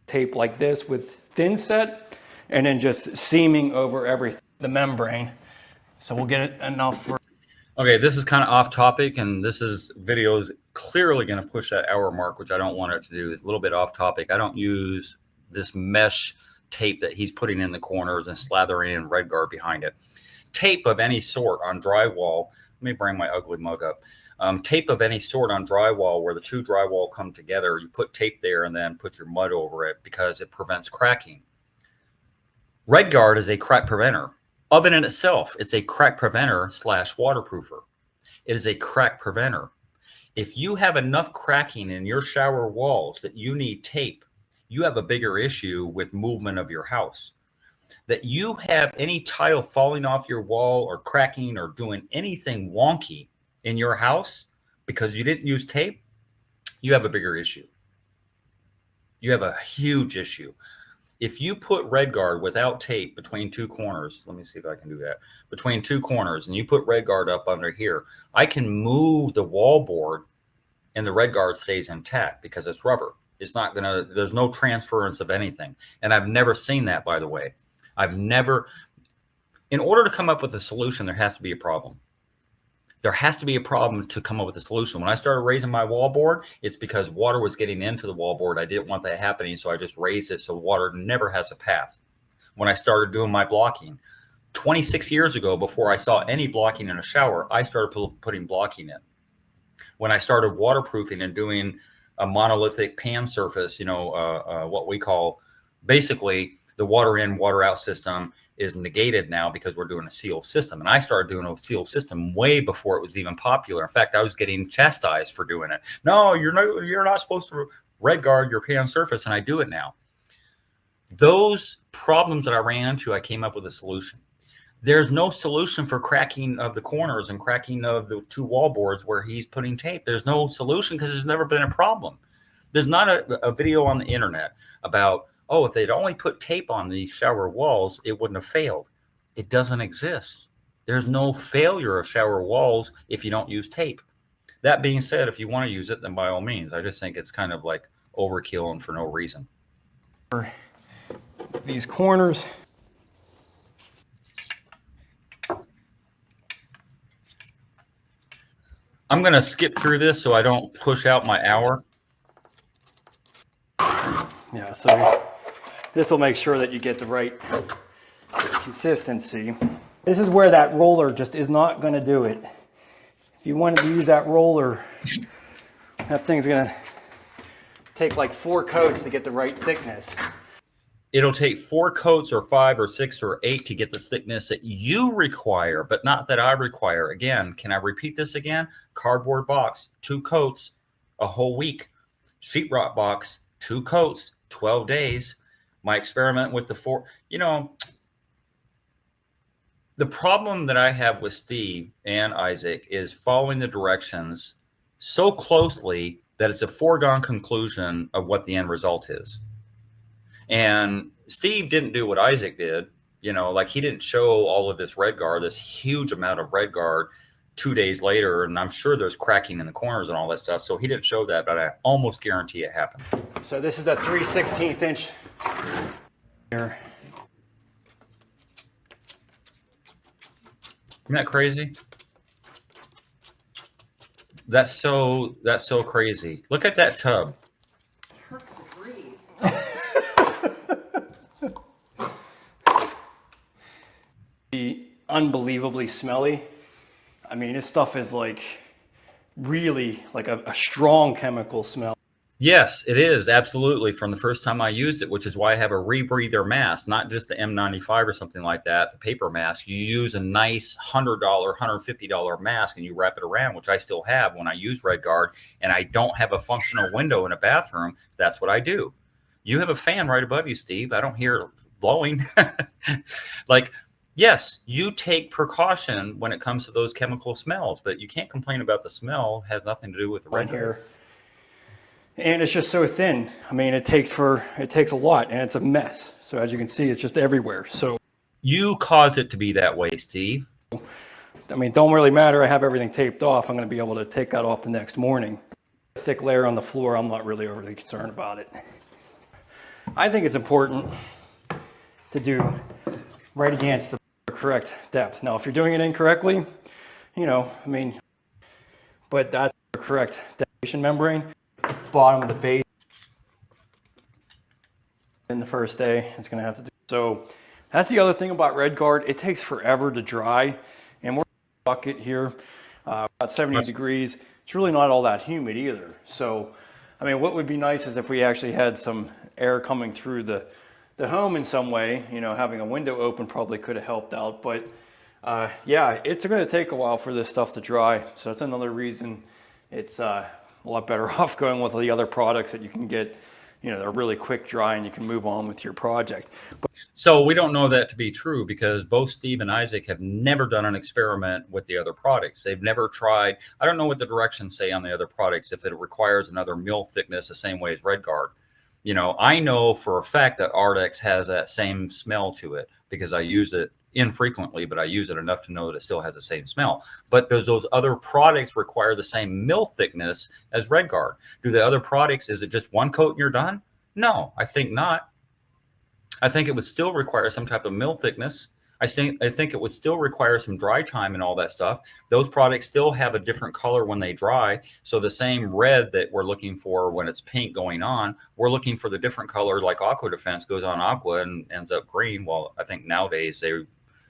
tape like this with thin set, and then just seaming over everything, the membrane. So we'll get it enough for. Okay, this is kind of off topic, and this is video is clearly going to push that hour mark, which I don't want it to do. It's a little bit off topic. I don't use this mesh tape that he's putting in the corners and slathering in REDGARD behind it. Tape of any sort on drywall. Let me bring my ugly mug up. Tape of any sort on drywall where the two drywall come together. You put tape there and then put your mud over it because it prevents cracking. REDGARD is a crack preventer. Of it in itself, it's a crack preventer / waterproofer. It is a crack preventer. If you have enough cracking in your shower walls that you need tape, you have a bigger issue with movement of your house. That you have any tile falling off your wall or cracking or doing anything wonky in your house because you didn't use tape, you have a bigger issue. You have a huge issue. If you put REDGARD without tape between two corners, let me see if I can do that, between two corners, and you put REDGARD up under here, I can move the wall board and the REDGARD stays intact because it's rubber. It's not going to, there's no transference of anything. And I've never seen that, by the way. I've never, in order to come up with a solution, there has to be a problem. There has to be a problem to come up with a solution. When I started raising my wall board, it's because water was getting into the wall board. I didn't want that happening, so I just raised it so water never has a path. When I started doing my blocking, 26 years ago, before I saw any blocking in a shower, I started putting blocking in. When I started waterproofing and doing a monolithic pan surface, you know, what we call basically the water in, water out system is negated now because we're doing a seal system. And I started doing a seal system way before it was even popular. In fact, I was getting chastised for doing it. No, you're not supposed to REDGARD your pan surface, and I do it now. Those problems that I ran into, I came up with a solution. There's no solution for cracking of the corners and cracking of the two wall boards where he's putting tape. There's no solution because there's never been a problem. There's not a video on the internet about, oh, if they'd only put tape on these shower walls, it wouldn't have failed. It doesn't exist. There's no failure of shower walls if you don't use tape. That being said, if you want to use it, then by all means. I just think it's kind of like overkill and for no reason. These corners. I'm going to skip through this so I don't push out my hour. Yeah, so this will make sure that you get the right consistency. This is where that roller just is not going to do it. If you wanted to use that roller, that thing's going to take like 4 coats to get the right thickness. It'll take 4 coats or 5 or 6 or 8 to get the thickness that you require, but not that I require. Again, can I repeat this again? Cardboard box, 2 coats, a whole week. Sheetrock box, 2 coats, 12 days. My experiment with the 4, you know, the problem that I have with Steve and Isaac is following the directions so closely that it's a foregone conclusion of what the end result is. And Steve didn't do what Isaac did, you know, like he didn't show all of this REDGARD, this huge amount of REDGARD 2 days later. And I'm sure there's cracking in the corners and all that stuff. So he didn't show that, but I almost guarantee it happened. So this is a 3/16 inch here. Isn't that crazy? That's so crazy. Look at that tub. Hurts to breathe. Be unbelievably smelly. I mean, this stuff is like really like a strong chemical smell. Yes, it is. Absolutely. From the first time I used it, which is why I have a rebreather mask, not just the M95 or something like that, the paper mask. You use a nice $100, $150 mask and you wrap it around, which I still have when I use REDGARD, and I don't have a functional window in a bathroom. That's what I do. You have a fan right above you, Steve. I don't hear it blowing. Like Yes, you take precaution when it comes to those chemical smells, but you can't complain about the smell. It has nothing to do with the on REDGARD. here. And it's just so thin. I mean, it takes a lot, and it's a mess. So as you can see, it's just everywhere. So You caused it to be that way, Steve. I mean, don't really matter. I have everything taped off. I'm going to be able to take that off the next morning. Thick layer on the floor, I'm not really overly concerned about it. I think it's important to do right against the correct depth. Now, if you're doing it incorrectly, you know, I mean, but that's the correct detonation membrane. Bottom of the base in the first day, it's going to have to do. So that's the other thing about REDGARD. It takes forever to dry, and we're in a bucket here, about 70 degrees. It's really not all that humid either. So, I mean, what would be nice is if we actually had some air coming through the home in some way. You know, having a window open probably could have helped out. But yeah, it's going to take a while for this stuff to dry. So that's another reason it's a lot better off going with the other products that you can get. You know, they're really quick dry and you can move on with your project. But so we don't know that to be true because both Steve and Isaac have never done an experiment with the other products. They've never tried. I don't know what the directions say on the other products, if it requires another mil thickness the same way as REDGARD. You know, I know for a fact that Ardex has that same smell to it because I use it infrequently, but I use it enough to know that it still has the same smell. But does those other products require the same mil thickness as REDGARD? Do the other products, is it just one coat and you're done? No, I think not. I think it would still require some type of mil thickness. I think it would still require some dry time and all that stuff. Those products still have a different color when they dry. So the same red that we're looking for when it's pink going on, we're looking for the different color, like Aqua Defense goes on aqua and ends up green. Well, I think nowadays they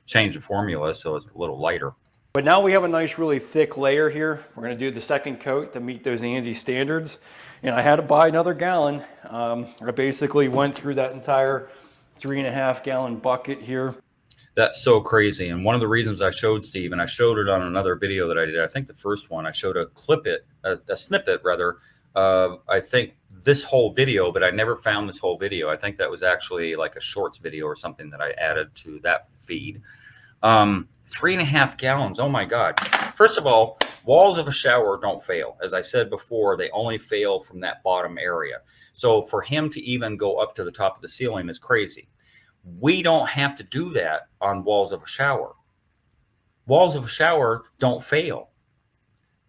change the formula so it's a little lighter. But now we have a nice, really thick layer here. We're going to do the second coat to meet those ANSI standards. And I had to buy another gallon. I basically went through that entire 3.5 gallon bucket here. That's so crazy. And one of the reasons I showed Steve, and I showed it on another video that I did, I think the first one, I showed a snippet rather, I think this whole video, but I never found this whole video. I think that was actually like a shorts video or something that I added to that feed. 3.5 gallons. Oh my God. First of all, walls of a shower don't fail. As I said before, they only fail from that bottom area. So for him to even go up to the top of the ceiling is crazy. We don't have to do that on walls of a shower. Walls of a shower don't fail.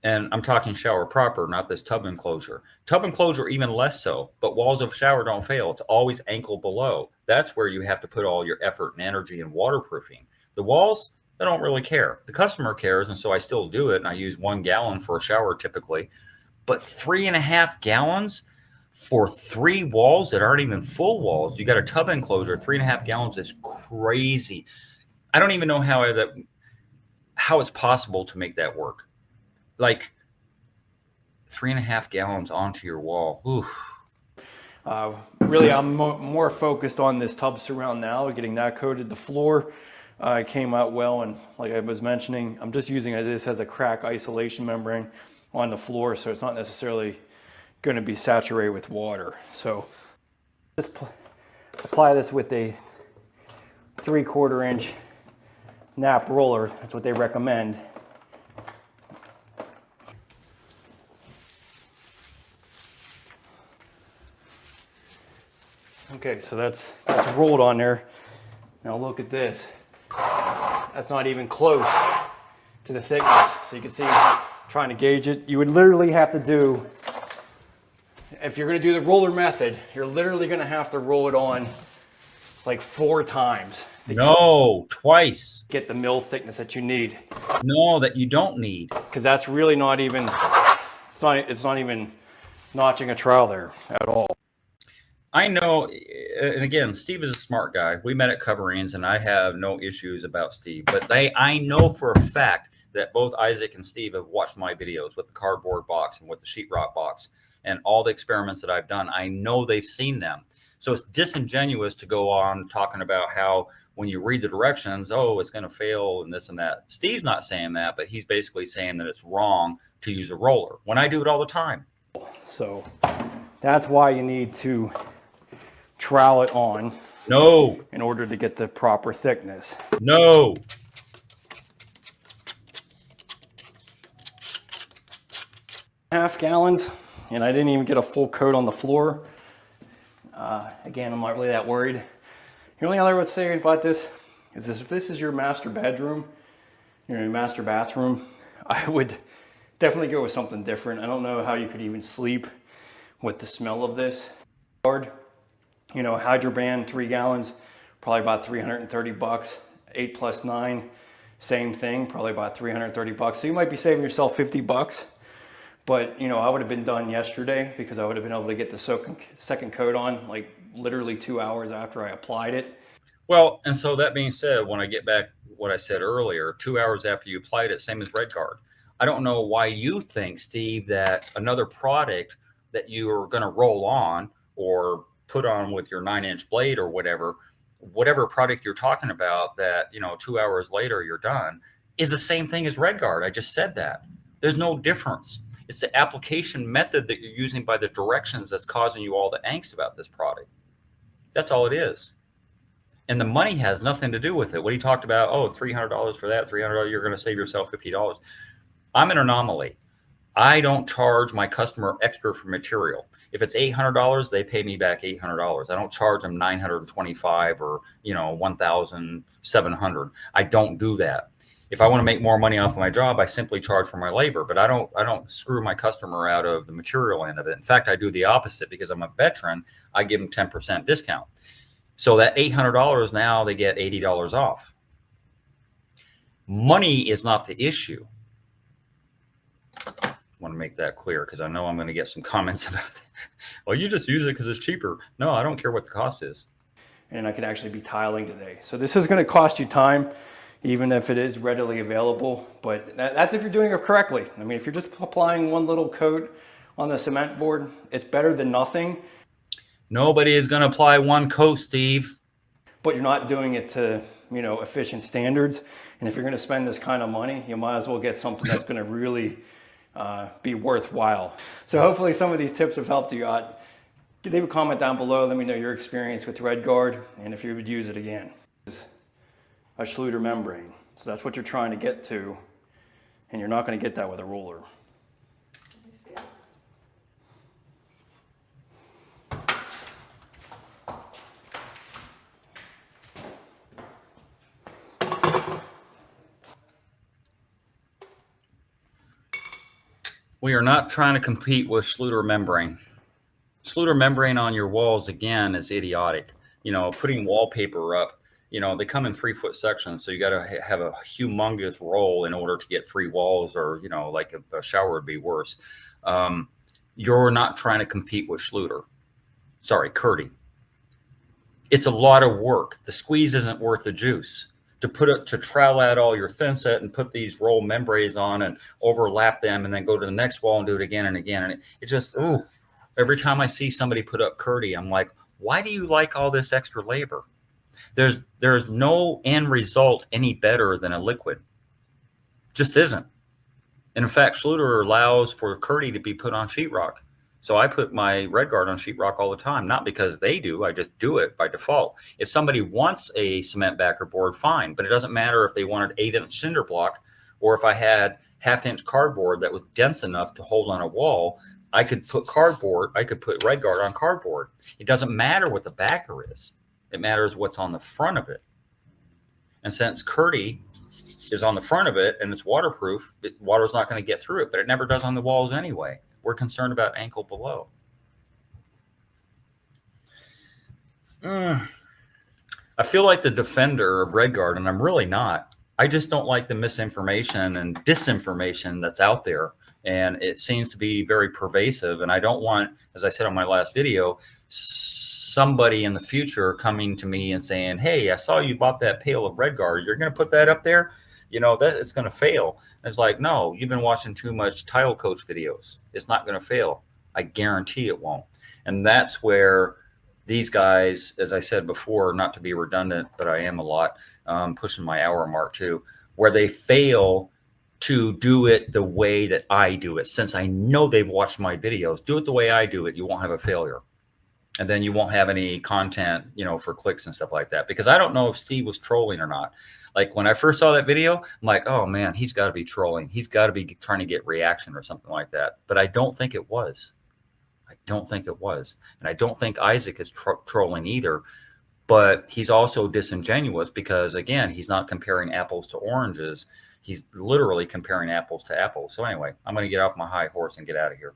And I'm talking shower proper, not this tub enclosure. Tub enclosure, even less so, but walls of a shower don't fail. It's always ankle below. That's where you have to put all your effort and energy in waterproofing. The walls, they don't really care. The customer cares, and so I still do it, and I use 1 gallon for a shower typically. But 3.5 gallons for 3 walls that aren't even full walls. You got a tub enclosure, 3.5 gallons is crazy. I don't even know how it's possible to make that work. Like 3.5 gallons onto your wall. Oof. Really, I'm more focused on this tub surround now, getting that coated. The floor came out well, and like I was mentioning, I'm just using this as a crack isolation membrane on the floor, so it's not necessarily going to be saturated with water. So just apply this with a 3/4 inch nap roller. That's what they recommend. Okay, so that's rolled on there. Now look at this. That's not even close to the thickness. So you can see, trying to gauge it, you would literally have to do, if you're going to do the roller method, you're literally going to have to roll it on like 4 times. No, twice. Get the mil thickness that you need. No, that you don't need. Because that's really not even, it's not even notching a trowel there at all. I know, and again, Steve is a smart guy. We met at Coverings, and I have no issues about Steve. But I know for a fact that both Isaac and Steve have watched my videos with the cardboard box and with the sheetrock box and all the experiments that I've done. I know they've seen them. So it's disingenuous to go on talking about how when you read the directions, oh, it's going to fail and this and that. Steve's not saying that, but he's basically saying that it's wrong to use a roller when I do it all the time. So that's why you need to trowel it on. No, in order to get the proper thickness. no. Half gallons, and I didn't even get a full coat on the floor. Again, I'm not really that worried. The only other I would say about this is if this is your master bedroom, your master bathroom, I would definitely go with something different. I don't know how you could even sleep with the smell of this. You know, Hydroband 3 gallons, probably about 330 bucks. 8 plus 9, same thing, probably about 330 bucks. So you might be saving yourself 50 bucks. But, you know, I would have been done yesterday because I would have been able to get the second coat on like literally 2 hours after I applied it. Well, and so that being said, when I get back what I said earlier, 2 hours after you applied it, same as REDGARD. I don't know why you think, Steve, that another product that you are going to roll on or put on with your 9-inch blade or whatever product you're talking about that, you know, 2 hours later you're done, is the same thing as REDGARD. I just said that. There's no difference. It's the application method that you're using by the directions that's causing you all the angst about this product. That's all it is. And the money has nothing to do with it. What he talked about, oh, $300 for that, $300, you're going to save yourself $50. I'm an anomaly. I don't charge my customer extra for material. If it's $800, they pay me back $800. I don't charge them $925 or, you know, $1,700. I don't do that. If I want to make more money off of my job, I simply charge for my labor, but I don't screw my customer out of the material end of it. In fact, I do the opposite because I'm a veteran. I give them 10% discount. So that $800 now they get $80 off. Money is not the issue. I want to make that clear because I know I'm going to get some comments about that. Well, you just use it because it's cheaper. No, I don't care what the cost is. And I could actually be tiling today. So this is going to cost you time, even if it is readily available. But that's if you're doing it correctly. I mean, if you're just applying one little coat on the cement board, it's better than nothing. Nobody is going to apply one coat, Steve. But you're not doing it to, you know, efficient standards. And if you're going to spend this kind of money, you might as well get something that's going to really be worthwhile. So hopefully some of these tips have helped you out. Leave a comment down below. Let me know your experience with REDGARD and if you would use it again. A Schluter membrane. So that's what you're trying to get to. And you're not going to get that with a ruler. We are not trying to compete with Schluter membrane. Schluter membrane on your walls, again, is idiotic. You know, putting wallpaper up, you know, they come in 3-foot sections. So you got to have a humongous roll in order to get 3 walls, or, you know, like a shower would be worse. You're not trying to compete with Schluter. Sorry, Curdy. It's a lot of work. The squeeze isn't worth the juice. To trowel out all your thin set and put these roll membranes on and overlap them and then go to the next wall and do it again and again. And it just, ooh, every time I see somebody put up Curdy, I'm like, why do you like all this extra labor? There's no end result any better than a liquid. Just isn't. And in fact, Schluter allows for Curdy to be put on sheetrock. So I put my REDGARD on sheetrock all the time, not because they do, I just do it by default. If somebody wants a cement backer board, fine, but it doesn't matter if they wanted 8-inch cinder block or if I had 1/2-inch cardboard that was dense enough to hold on a wall. I could put REDGARD on cardboard. It doesn't matter what the backer is. It matters what's on the front of it. And since Curdy is on the front of it and it's waterproof, water's not going to get through it, but it never does on the walls anyway. We're concerned about ankle below. I feel like the defender of REDGARD, and I'm really not. I just don't like the misinformation and disinformation that's out there. And it seems to be very pervasive. And I don't want, as I said on my last video, somebody in the future coming to me and saying, hey, I saw you bought that pail of REDGARD. You're going to put that up there? You know, that it's going to fail. And it's like, no, you've been watching too much tile coach videos. It's not going to fail. I guarantee it won't. And that's where these guys, as I said before, not to be redundant, but I am a lot, pushing my hour mark too, where they fail to do it the way that I do it. Since I know they've watched my videos, do it the way I do it. You won't have a failure. and then you won't have any content, you know, for clicks and stuff like that. Because I don't know if Steve was trolling or not. Like when I first saw that video, I'm like, oh man, he's got to be trolling. He's got to be trying to get reaction or something like that. But I don't think it was. I don't think it was. And I don't think Isaac is trolling either. But he's also disingenuous because, again, he's not comparing apples to oranges. He's literally comparing apples to apples. So anyway, I'm going to get off my high horse and get out of here.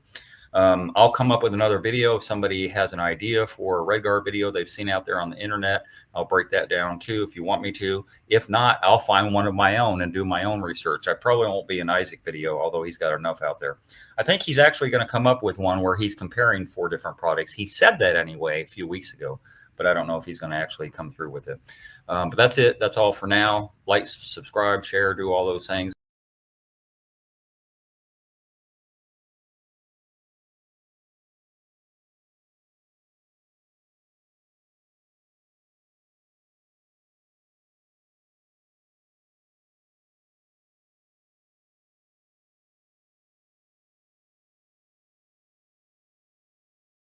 I'll come up with another video. If somebody has an idea for a REDGARD video they've seen out there on the internet, I'll break that down too if you want me to. If not, I'll find one of my own and do my own research. I probably won't be an Isaac video, although he's got enough out there. I think he's actually going to come up with one where he's comparing 4 different products. He said that anyway a few weeks ago, but I don't know if he's going to actually come through with it. But that's it. That's all for now. Like, subscribe, share, do all those things.